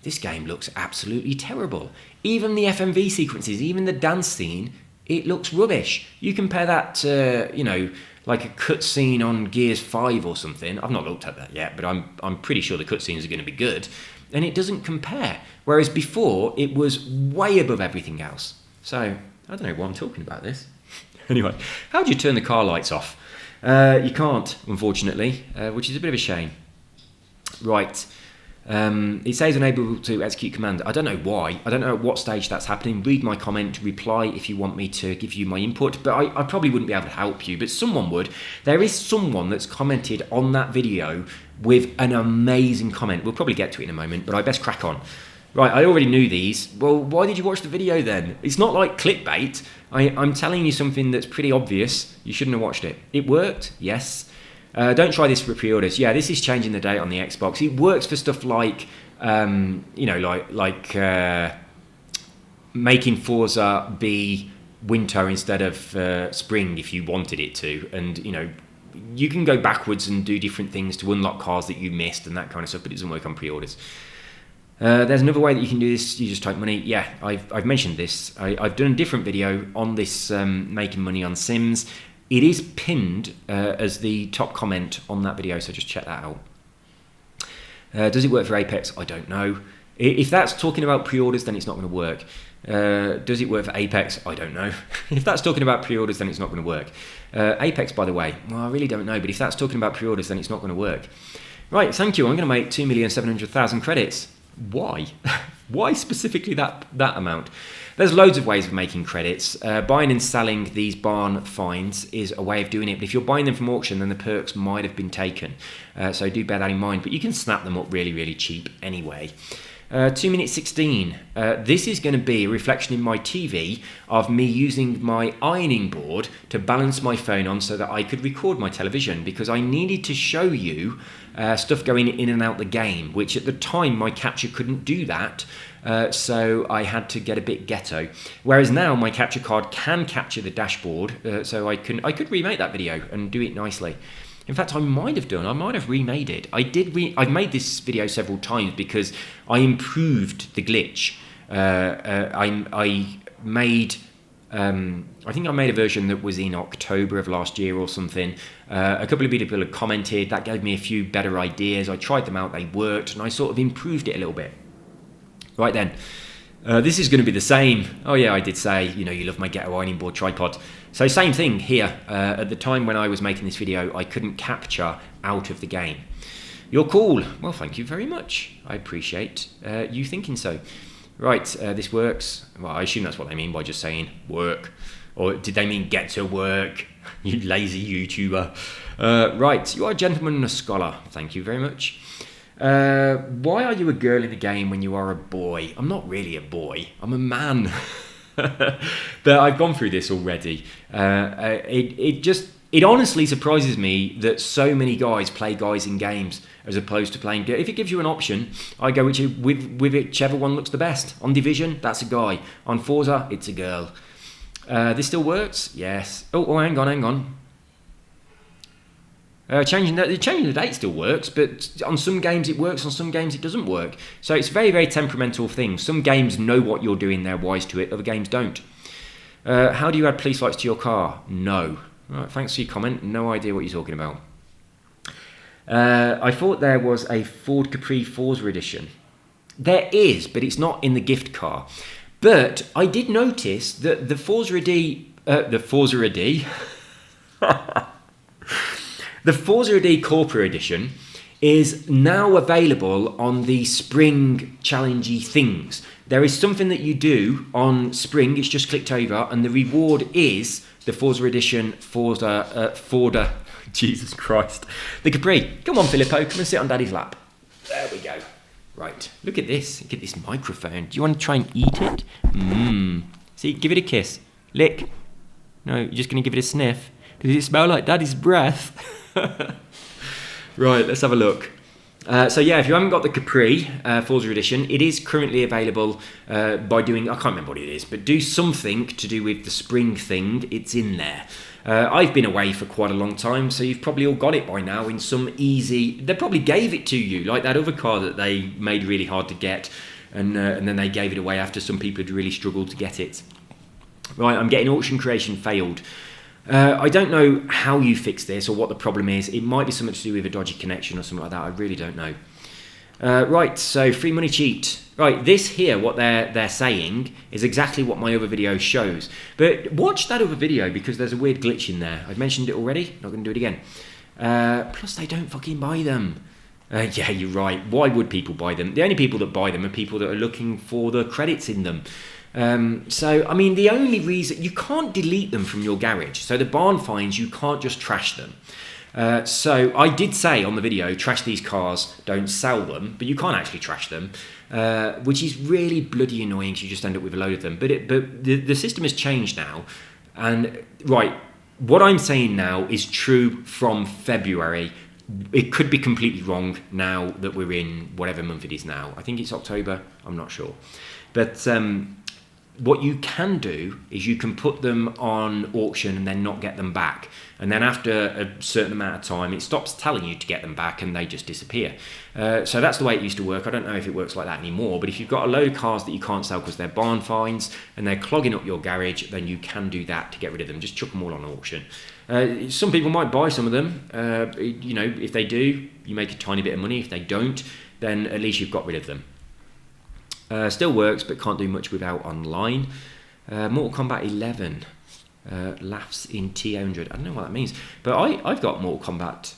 this game looks absolutely terrible. Even the FMV sequences, even the dance scene, it looks rubbish. You compare that to, like a cutscene on Gears 5 or something. I've not looked at that yet, but I'm pretty sure the cutscenes are going to be good. And it doesn't compare. Whereas before, it was way above everything else. So, I don't know why I'm talking about this. Anyway, how do you turn the car lights off? You can't, unfortunately, which is a bit of a shame. Right. It says unable to execute command. I don't know why. I don't know at what stage that's happening. Read my comment, reply if you want me to give you my input, but I probably wouldn't be able to help you, but someone would. There is someone that's commented on that video with an amazing comment. We'll probably get to it in a moment, but I best crack on. Right, I already knew these. Well, why did you watch the video then? It's not like clickbait. I'm telling you something that's pretty obvious. You shouldn't have watched it. It worked, yes. Don't try this for pre-orders. Yeah, this is changing the date on the Xbox. It works for stuff like, making Forza be winter instead of spring if you wanted it to, and you can go backwards and do different things to unlock cars that you missed and that kind of stuff, but it doesn't work on pre-orders. There's another way that you can do this. You just type money. Yeah, I've mentioned this. I've done a different video on this making money on Sims. It is pinned as the top comment on that video, so just check that out. Does it work for Apex? I don't know. If that's talking about pre-orders, then it's not going to work. Does it work for Apex? I don't know. If that's talking about pre-orders, then it's not going to work. Apex, by the way, well, I really don't know, but if that's talking about pre-orders, then it's not going to work. Right, thank you. I'm going to make 2,700,000 credits. Why? Why specifically that amount? There's loads of ways of making credits. Buying and selling these barn finds is a way of doing it, but if you're buying them from auction, then the perks might have been taken. So do bear that in mind, but you can snap them up really, really cheap anyway. 2 minutes 16. This is going to be a reflection in my TV of me using my ironing board to balance my phone on so that I could record my television, because I needed to show you stuff going in and out the game, which at the time my capture couldn't do that. So I had to get a bit ghetto. Whereas now my capture card can capture the dashboard, so I could remake that video and do it nicely. In fact, I might have remade it. I've made this video several times because I improved the glitch. I think I made a version that was in October of last year or something. A couple of people had commented. That gave me a few better ideas. I tried them out, they worked, and I sort of improved it a little bit. Right then, this is going to be the same. Oh yeah, I did say, you love my ghetto ironing board tripod. So same thing here. At the time when I was making this video, I couldn't capture out of the game. You're cool. Well, thank you very much. I appreciate you thinking so. Right, this works. Well, I assume that's what they mean by just saying work. Or did they mean get to work? You lazy YouTuber. Right, you are a gentleman and a scholar. Thank you very much. Why are you a girl in the game when you are a boy? I'm not really a boy. I'm a man. But I've gone through this already. It honestly surprises me that so many guys play guys in games as opposed to playing girls. If it gives you an option, I go with whichever one looks the best. On Division, that's a guy. On Forza, it's a girl. This still works? Yes. Oh, hang on. Changing the date still works, but on some games it works, on some games it doesn't work. So it's a very, very temperamental thing. Some games know what you're doing, they're wise to it, other games don't. How do you add police lights to your car? No. Right, thanks for your comment, no idea what you're talking about. I thought there was a Ford Capri Forza edition. There is, but it's not in the gift car. But I did notice that the Forza ID... The Forza AD Corporate Edition is now available on the Spring challengey things. There is something that you do on Spring, it's just clicked over, and the reward is the Forza Edition Forza, Jesus Christ, the Capri. Come on, Filippo, come and sit on Daddy's lap. There we go. Right, look at this. Look at this microphone. Do you want to try and eat it? See, give it a kiss. Lick. No, you're just going to give it a sniff. Does it smell like Daddy's breath? Right, let's have a look. So yeah, if you haven't got the Capri Forza Edition, it is currently available by doing, I can't remember what it is, but do something to do with the Spring thing. It's in there. I've been away for quite a long time, so you've probably all got it by now in some easy... They probably gave it to you, like that other car that they made really hard to get, and then they gave it away after some people had really struggled to get it. Right, I'm getting auction creation failed. I don't know how you fix this or what the problem is. It might be something to do with a dodgy connection or something like that. I really don't know. Right, so free money cheat. Right, this here, what they're saying, is exactly what my other video shows. But watch that other video because there's a weird glitch in there. I've mentioned it already. Not going to do it again. Plus, they don't fucking buy them. Yeah, you're right. Why would people buy them? The only people that buy them are people that are looking for the credits in them. So, I mean, the only reason... You can't delete them from your garage. So the barn finds, you can't just trash them. So I did say on the video, trash these cars, don't sell them, but you can't actually trash them, which is really bloody annoying because you just end up with a load of them. But the system has changed now. And, right, what I'm saying now is true from February. It could be completely wrong now that we're in whatever month it is now. I think it's October. I'm not sure. But... what you can do is you can put them on auction and then not get them back. And then after a certain amount of time, it stops telling you to get them back and they just disappear. So that's the way it used to work. I don't know if it works like that anymore, but if you've got a load of cars that you can't sell because they're barn finds and they're clogging up your garage, then you can do that to get rid of them. Just chuck them all on auction. Some people might buy some of them. You know, if they do, you make a tiny bit of money. If they don't, then at least you've got rid of them. Still works, but can't do much without online. Mortal Kombat 11 laughs in T800. I don't know what that means, but I've got Mortal Kombat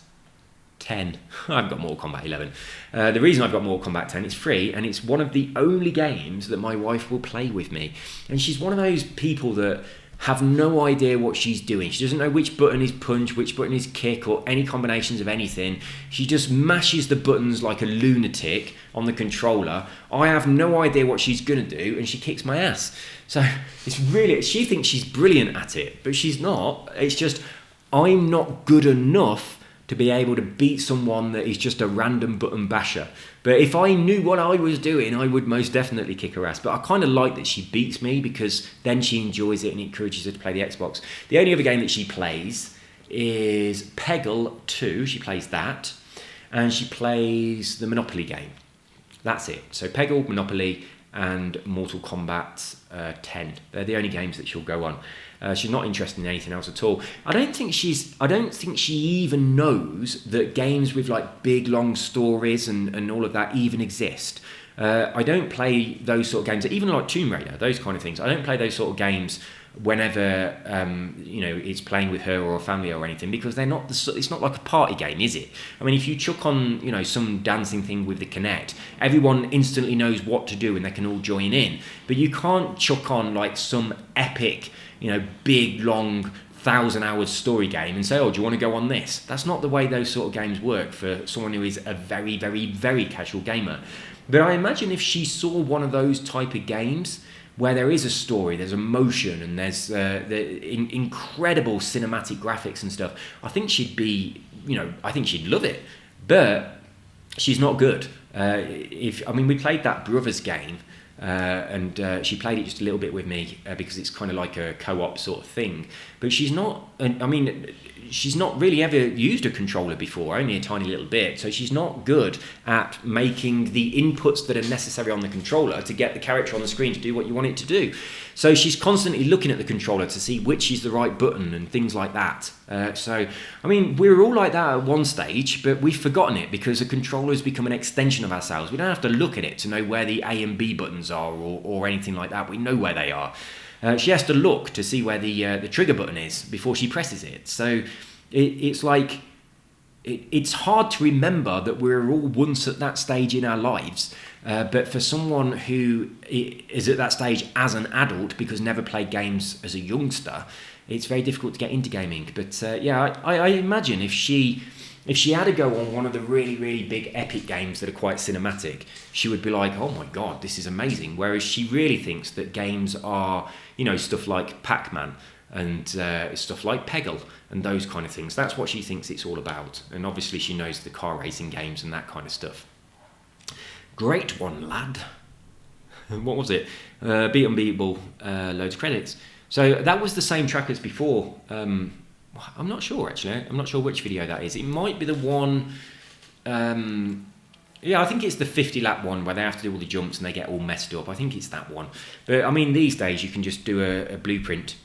10. I've got Mortal Kombat 11. The reason I've got Mortal Kombat 10, it's free, and it's one of the only games that my wife will play with me. And she's one of those people that have no idea what she's doing. She doesn't know which button is punch, which button is kick, or any combinations of anything. She just mashes the buttons like a lunatic on the controller. I have no idea what she's gonna do, and she kicks my ass. So it's really, she thinks she's brilliant at it, but she's not. It's just, I'm not good enough to be able to beat someone that is just a random button basher. But if I knew what I was doing, I would most definitely kick her ass. But I kind of like that she beats me because then she enjoys it and it encourages her to play the Xbox. The only other game that she plays is Peggle 2. She plays that. And she plays the Monopoly game. That's it. So Peggle, Monopoly, and Mortal Kombat 10. They're the only games that she'll go on. She's not interested in anything else at all. I don't think she even knows that games with like big long stories and all of that even exist. I don't play those sort of games, even like Tomb Raider, those kind of things. I don't play those sort of games whenever it's playing with her or a family or anything, because they're not it's not like a party game, is it? I mean, if you chuck on some dancing thing with the Kinect, everyone instantly knows what to do and they can all join in. But you can't chuck on like some epic, big long 1,000-hour story game and say, oh, do you want to go on this? That's not the way those sort of games work for someone who is a very, very, very casual gamer. But I imagine if she saw one of those type of games where there is a story, there's emotion, and there's incredible cinematic graphics and stuff, I think she'd be, I think she'd love it. But she's not good. We played that Brothers game, and she played it just a little bit with me because it's kind of like a co-op sort of thing. But she's not, she's not really ever used a controller before, only a tiny little bit. So she's not good at making the inputs that are necessary on the controller to get the character on the screen to do what you want it to do. So she's constantly looking at the controller to see which is the right button and things like that. We were all like that at one stage, but we've forgotten it because the controller has become an extension of ourselves. We don't have to look at it to know where the A and B buttons are or anything like that. We know where they are. She has to look to see where the trigger button is before she presses it. So it's like it's hard to remember that we're all once at that stage in our lives. But for someone who is at that stage as an adult because never played games as a youngster, it's very difficult to get into gaming. But I imagine if she had to go on one of the really, really big epic games that are quite cinematic, she would be like, oh my God, this is amazing. Whereas she really thinks that games are, stuff like Pac-Man and stuff like Peggle and those kind of things. That's what she thinks it's all about. And obviously she knows the car racing games and that kind of stuff. Great one, lad. What was it? Beat Unbeatable, loads of credits. So that was the same track as before. I'm not sure, actually. I'm not sure which video that is. It might be the one... I think it's the 50-lap one where they have to do all the jumps and they get all messed up. I think it's that one. But, I mean, these days you can just do a blueprint.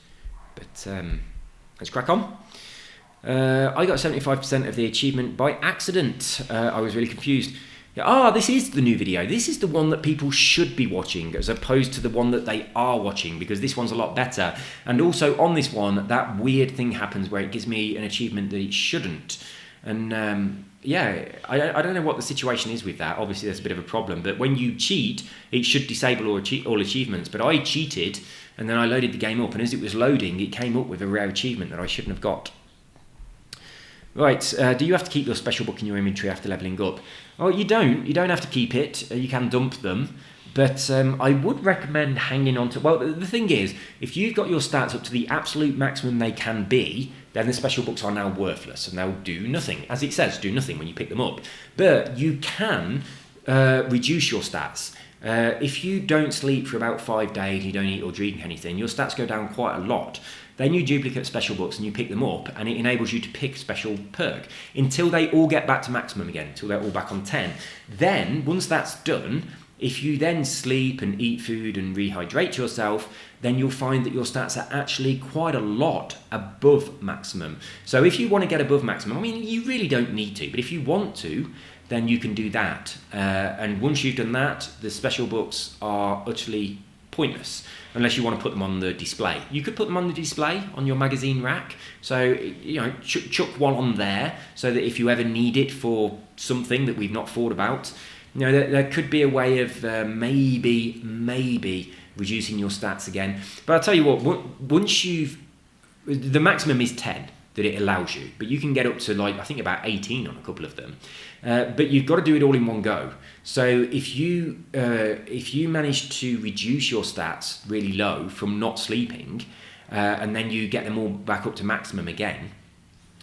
But let's crack on. I got 75% of the achievement by accident. I was really confused. This is the new video. This is the one that people should be watching as opposed to the one that they are watching, because this one's a lot better. And also on this one, that weird thing happens where it gives me an achievement that it shouldn't. And I don't know what the situation is with that. Obviously, there's a bit of a problem. But when you cheat, it should disable all achievements. But I cheated, and then I loaded the game up. And as it was loading, it came up with a rare achievement that I shouldn't have got. Right, do you have to keep your special book in your inventory after levelling up? Oh, you don't. You don't have to keep it. You can dump them. But I would recommend hanging on to... Well, the thing is, if you've got your stats up to the absolute maximum they can be, then the special books are now worthless and they'll do nothing. As it says, do nothing when you pick them up. But you can reduce your stats. If you don't sleep for about 5 days, you don't eat or drink anything, your stats go down quite a lot. Then you duplicate special books and you pick them up, and it enables you to pick a special perk until they all get back to maximum again, until they're all back on 10. Then, once that's done, if you then sleep and eat food and rehydrate yourself, then you'll find that your stats are actually quite a lot above maximum. So if you want to get above maximum, I mean, you really don't need to, but if you want to, then you can do that. And once you've done that, the special books are utterly pointless unless you want to put them on the display. You could put them on the display on your magazine rack, so chuck one on there so that if you ever need it for something that we've not thought about, there could be a way of maybe reducing your stats again. But I'll tell you what, once the maximum is 10 that it allows you, but you can get up to I think about 18 on a couple of them. But you've got to do it all in one go. So if you manage to reduce your stats really low from not sleeping, and then you get them all back up to maximum again,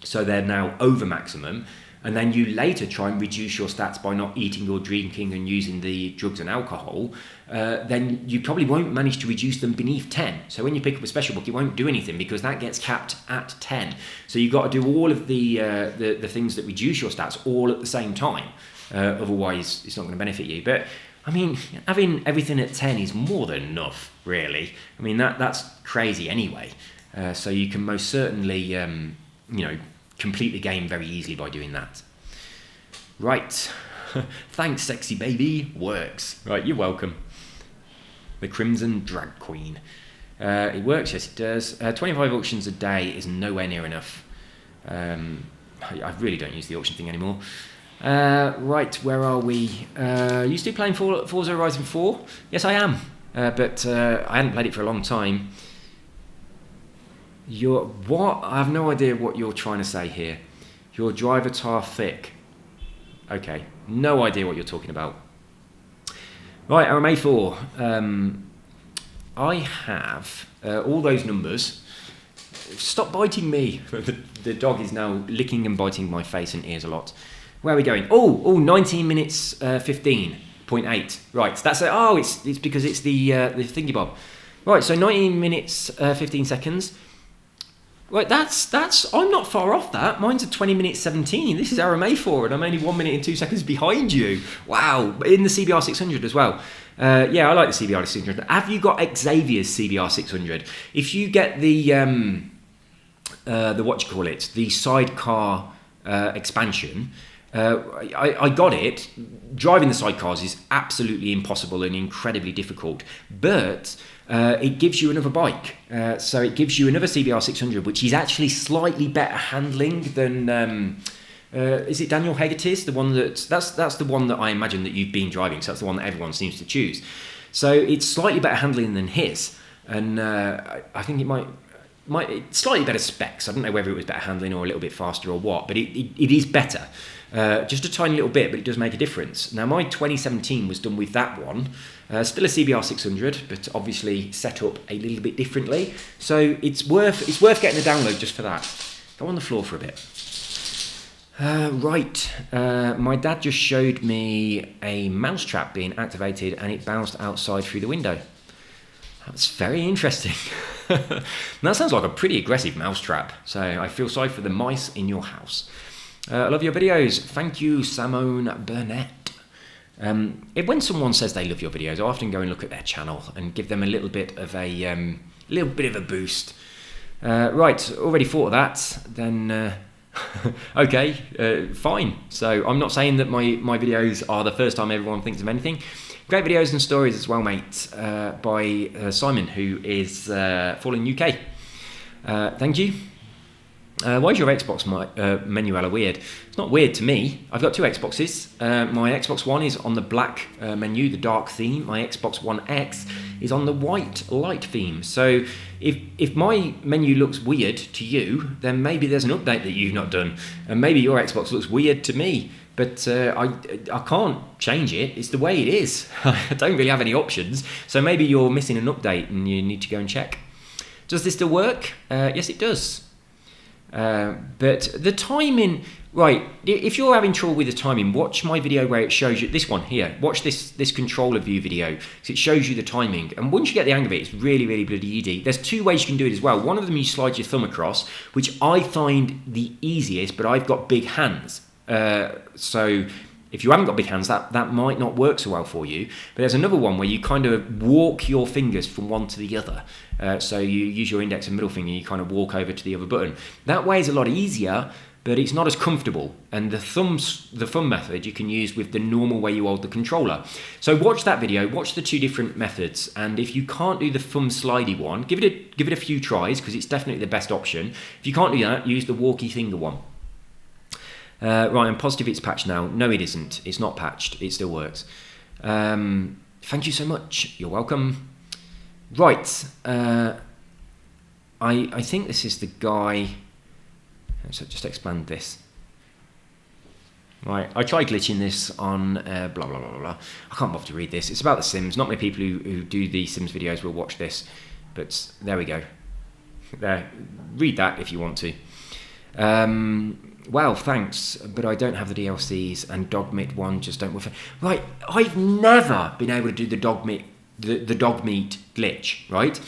so they're now over maximum, and then you later try and reduce your stats by not eating or drinking and using the drugs and alcohol, then you probably won't manage to reduce them beneath 10. So when you pick up a special book, it won't do anything because that gets capped at 10. So you've got to do all of the things that reduce your stats all at the same time. Otherwise, it's not going to benefit you. But, I mean, having everything at 10 is more than enough, really. I mean, that's crazy anyway. So you can most certainly, complete the game very easily by doing that. Right. Thanks, sexy baby. Works. Right, you're welcome. The Crimson Drag Queen. It works, yes it does. 25 auctions a day is nowhere near enough. I really don't use the auction thing anymore. Right, where are we? You still playing Forza Horizon 4? Yes, I am. But I hadn't played it for a long time. What? I have no idea what you're trying to say here. Your driver tar thick. Okay, no idea what you're talking about. Right, RMA4. I have all those numbers. Stop biting me. The dog is now licking and biting my face and ears a lot. Where are we going? 19 minutes 15.8. Right, so that's it. Oh, it's because it's the thingy bob. Right, so 19 minutes 15 seconds. Right, that's. I'm not far off that. Mine's a 20 minutes 17. This is RMA4, and I'm only 1 minute and 2 seconds behind you. Wow, in the CBR 600 as well. I like the CBR 600. Have you got Xavier's CBR 600? If you get the the sidecar expansion. I got it. Driving the sidecars is absolutely impossible and incredibly difficult, but it gives you another bike. So it gives you another CBR 600, which is actually slightly better handling than Is it Daniel Hegarty's? The one that's the one that I imagine that you've been driving. So that's the one that everyone seems to choose. So it's slightly better handling than his, and I think it might slightly better specs. I don't know whether it was better handling or a little bit faster or what, but it is better. Just a tiny little bit, but it does make a difference. Now, my 2017 was done with that one. Still a CBR 600, but obviously set up a little bit differently. So it's worth getting a download just for that. Go on the floor for a bit. Right. My dad just showed me a mousetrap being activated, and it bounced outside through the window. That's very interesting. That sounds like a pretty aggressive mousetrap. So I feel sorry for the mice in your house. I love your videos. Thank you, Simone Burnett. When someone says they love your videos, I often go and look at their channel and give them a little bit of a boost. Right, already thought of that. Then okay, fine. So I'm not saying that my videos are the first time everyone thinks of anything. Great videos and stories as well, mate. By Simon, who is Fallen UK. Thank you. Why is your Xbox menu weird? It's not weird to me. I've got two Xboxes. My Xbox One is on the black menu, the dark theme. My Xbox One X is on the white light theme. So if my menu looks weird to you, then maybe there's an update that you've not done. And maybe your Xbox looks weird to me. But I can't change it. It's the way it is. I don't really have any options. So maybe you're missing an update and you need to go and check. Does this still work? Yes, it does. But the timing, right, if you're having trouble with the timing, watch my video where it shows you, this one here, watch this controller view video, because it shows you the timing, and once you get the hang of it, it's really, really bloody easy. There's two ways you can do it as well. One of them, you slide your thumb across, which I find the easiest, but I've got big hands, so if you haven't got big hands, that might not work so well for you. But there's another one where you kind of walk your fingers from one to the other. So you use your index and middle finger, and you kind of walk over to the other button. That way is a lot easier, but it's not as comfortable. And the thumb method you can use with the normal way you hold the controller. So watch that video, watch the two different methods, and if you can't do the thumb slidey one, give it a few tries, because it's definitely the best option. If you can't do that, use the walkie finger one. Right, I'm positive it's patched now. No, it isn't. It's not patched. It still works. Thank you so much. You're welcome. Right. I think this is the guy. So just expand this. Right, I tried glitching this on blah, blah, blah, blah, blah. I can't bother to read this. It's about The Sims. Not many people who do the Sims videos will watch this. But there we go. There. Read that if you want to. Well, thanks, but I don't have the DLCs, and Dogmeat 1 just don't work. Right, I've never been able to do the Dogmeat glitch, right?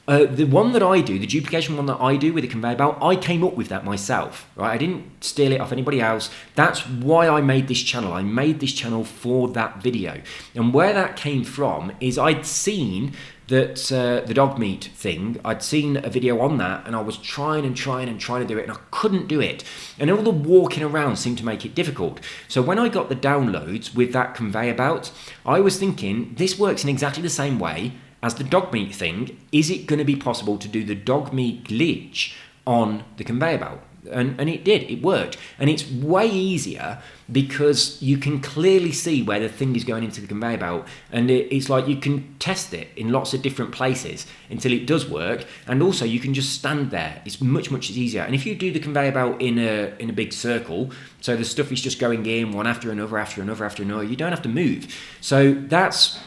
The one that I do, the duplication one that I do with the conveyor belt, I came up with that myself, right? I didn't steal it off anybody else. That's why I made this channel. I made this channel for that video. And where that came from is I'd seen that the Dogmeat thing, I'd seen a video on that, and I was trying to do it, and I couldn't do it. And all the walking around seemed to make it difficult. So when I got the downloads with that conveyor belt, I was thinking, this works in exactly the same way as the Dogmeat thing. Is it going to be possible to do the Dogmeat glitch on the conveyor belt? And it did, it worked. And it's way easier because you can clearly see where the thing is going into the conveyor belt, and it's like you can test it in lots of different places until it does work. And also you can just stand there. It's much, much easier. And if you do the conveyor belt in a big circle, so the stuff is just going in one after another, you don't have to move. So that's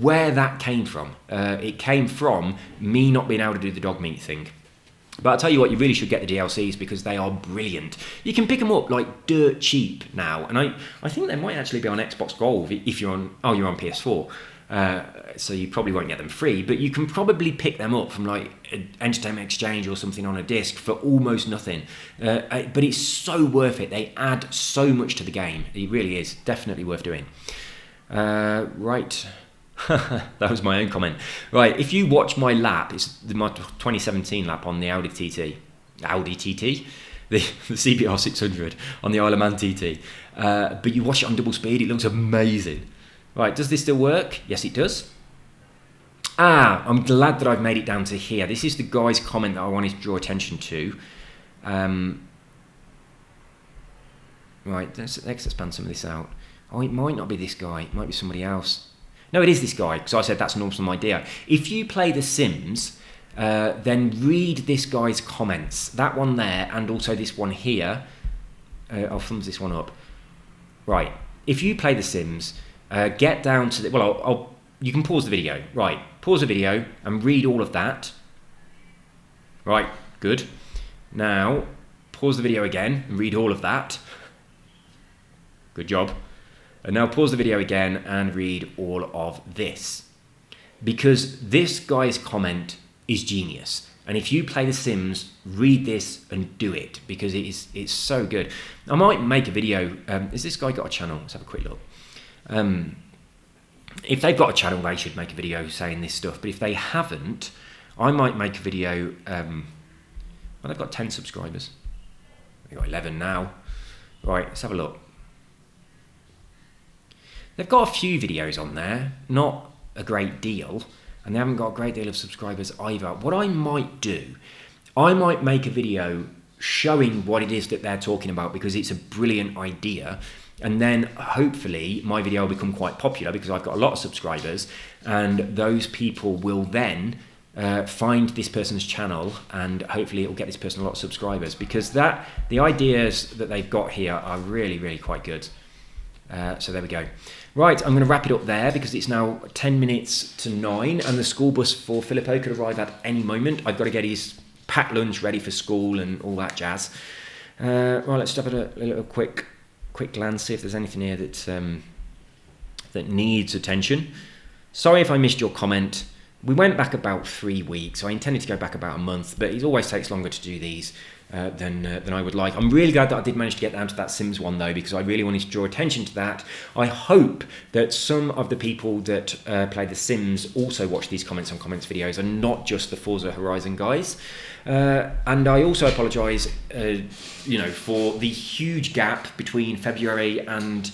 where that came from. It came from me not being able to do the Dogmeat thing. But I'll tell you what, you really should get the DLCs because they are brilliant. You can pick them up like dirt cheap now, and I think they might actually be on Xbox Gold if you're on PS4. So you probably won't get them free, but you can probably pick them up from like Entertainment Exchange or something on a disc for almost nothing. But it's so worth it. They add so much to the game. It really is. Definitely worth doing. Right. That was my own comment. Right, if you watch my lap, it's my 2017 lap on the Audi TT, the CBR 600 on the Isle of Man TT, but you watch it on double speed, it looks amazing. Right, does this still work? Yes, it does. I'm glad that I've made it down to here. This is the guy's comment that I wanted to draw attention to. Right, let's expand some of this out. Oh, it might not be this guy. It might be somebody else. No, it is this guy, because I said that's an awesome idea. If you play The Sims, then read this guy's comments. That one there, and also this one here. I'll thumbs this one up. Right, if you play The Sims, get down to the... Well, you can pause the video. Right, pause the video and read all of that. Right, good. Now, pause the video again and read all of that. Good job. And now pause the video again and read all of this. Because this guy's comment is genius. And if you play The Sims, read this and do it, because it's so good. I might make a video. Has this guy got a channel? Let's have a quick look. If they've got a channel, they should make a video saying this stuff. But if they haven't, I might make a video. Well, they've got 10 subscribers. They've got 11 now. Right, let's have a look. They've got a few videos on there, not a great deal, and they haven't got a great deal of subscribers either. What I might do, I might make a video showing what it is that they're talking about, because it's a brilliant idea, and then hopefully my video will become quite popular because I've got a lot of subscribers, and those people will then find this person's channel, and hopefully it will get this person a lot of subscribers, because the ideas that they've got here are really, really quite good. So there we go. Right, I'm going to wrap it up there because it's now 10 minutes to 9 and the school bus for Filippo could arrive at any moment. I've got to get his packed lunch ready for school and all that jazz. Right, let's just have a little quick glance, see if there's anything here that needs attention. Sorry if I missed your comment. We went back about 3 weeks. I intended to go back about a month, but it always takes longer to do these than I would like. I'm really glad that I did manage to get down to that Sims one though, because I really wanted to draw attention to that. I hope that some of the people that play The Sims also watch these comments on comments videos and not just the Forza Horizon guys. And I also apologise, for the huge gap between February and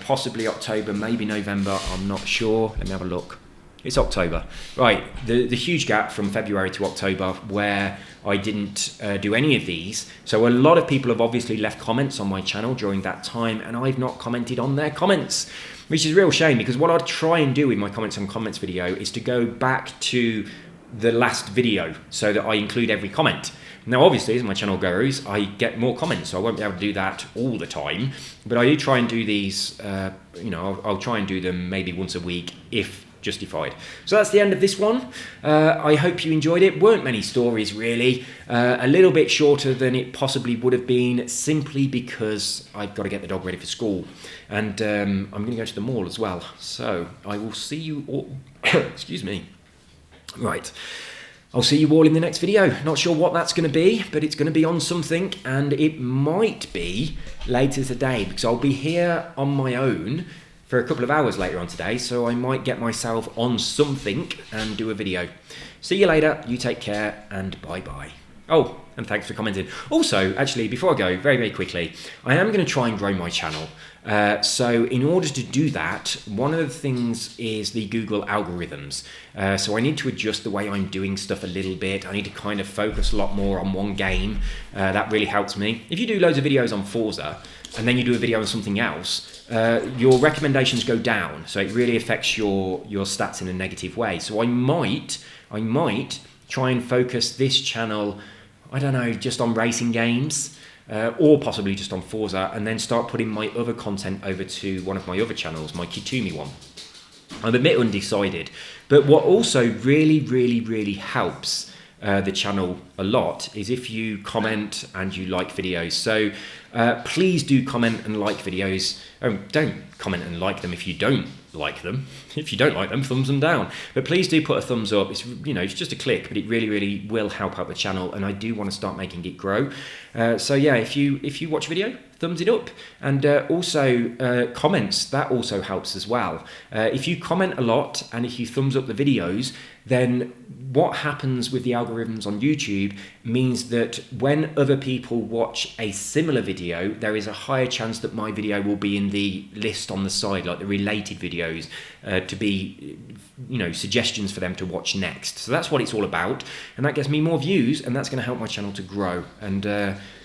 possibly October, maybe November. I'm not sure. Let me have a look. It's October. Right, the huge gap from February to October where I didn't do any of these. So a lot of people have obviously left comments on my channel during that time, and I've not commented on their comments, which is a real shame, because what I'd try and do with my comments on comments video is to go back to the last video so that I include every comment. Now, obviously, as my channel grows, I get more comments, so I won't be able to do that all the time. But I do try and do these, I'll try and do them maybe once a week if justified. So that's the end of this one. I hope you enjoyed it. Weren't many stories really, a little bit shorter than it possibly would have been, simply because I've got to get the dog ready for school, and I'm going to go to the mall as well. So I will see you all excuse me. Right, I'll see you all in the next video. Not sure what that's going to be, but it's going to be on something, and it might be later today because I'll be here on my own for a couple of hours later on today, so I might get myself on something and do a video. See you later, you take care, and bye-bye. Oh, and thanks for commenting. Also, actually, before I go, very, very quickly, I am going to try and grow my channel. So in order to do that, one of the things is the Google algorithms. So I need to adjust the way I'm doing stuff a little bit. I need to kind of focus a lot more on one game. That really helps me. If you do loads of videos on Forza, and then you do a video on something else, your recommendations go down. So it really affects your stats in a negative way. So I might try and focus this channel, I don't know, just on racing games, or possibly just on Forza, and then start putting my other content over to one of my other channels, my Kitumi one. I'm a bit undecided, but what also really, really, really helps the channel a lot is if you comment and you like videos. So please do comment and like videos. Don't comment and like them if you don't like them. If you don't like them, thumbs them down. But please do put a thumbs up. It's it's just a click, but it really, really will help out the channel, and I do want to start making it grow. So yeah, if you watch a video, thumbs it up, and also comments, that also helps as well. If you comment a lot and if you thumbs up the videos, then what happens with the algorithms on YouTube means that when other people watch a similar video, there is a higher chance that my video will be in the list on the side, like the related videos, to be suggestions for them to watch next. So that's what it's all about, and that gets me more views, and that's going to help my channel to grow. And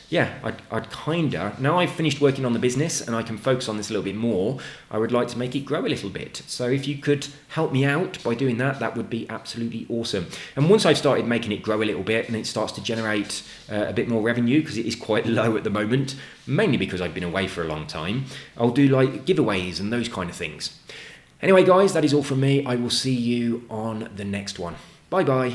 yeah, I'd kinda, now I've finished working on the business and I can focus on this a little bit more, I would like to make it grow a little bit. So if you could help me out by doing that, that would be absolutely awesome. And once I've started making it grow a little bit and it starts to generate a bit more revenue, because it is quite low at the moment, mainly because I've been away for a long time, I'll do like giveaways and those kind of things. Anyway, guys, that is all from me. I will see you on the next one. Bye bye.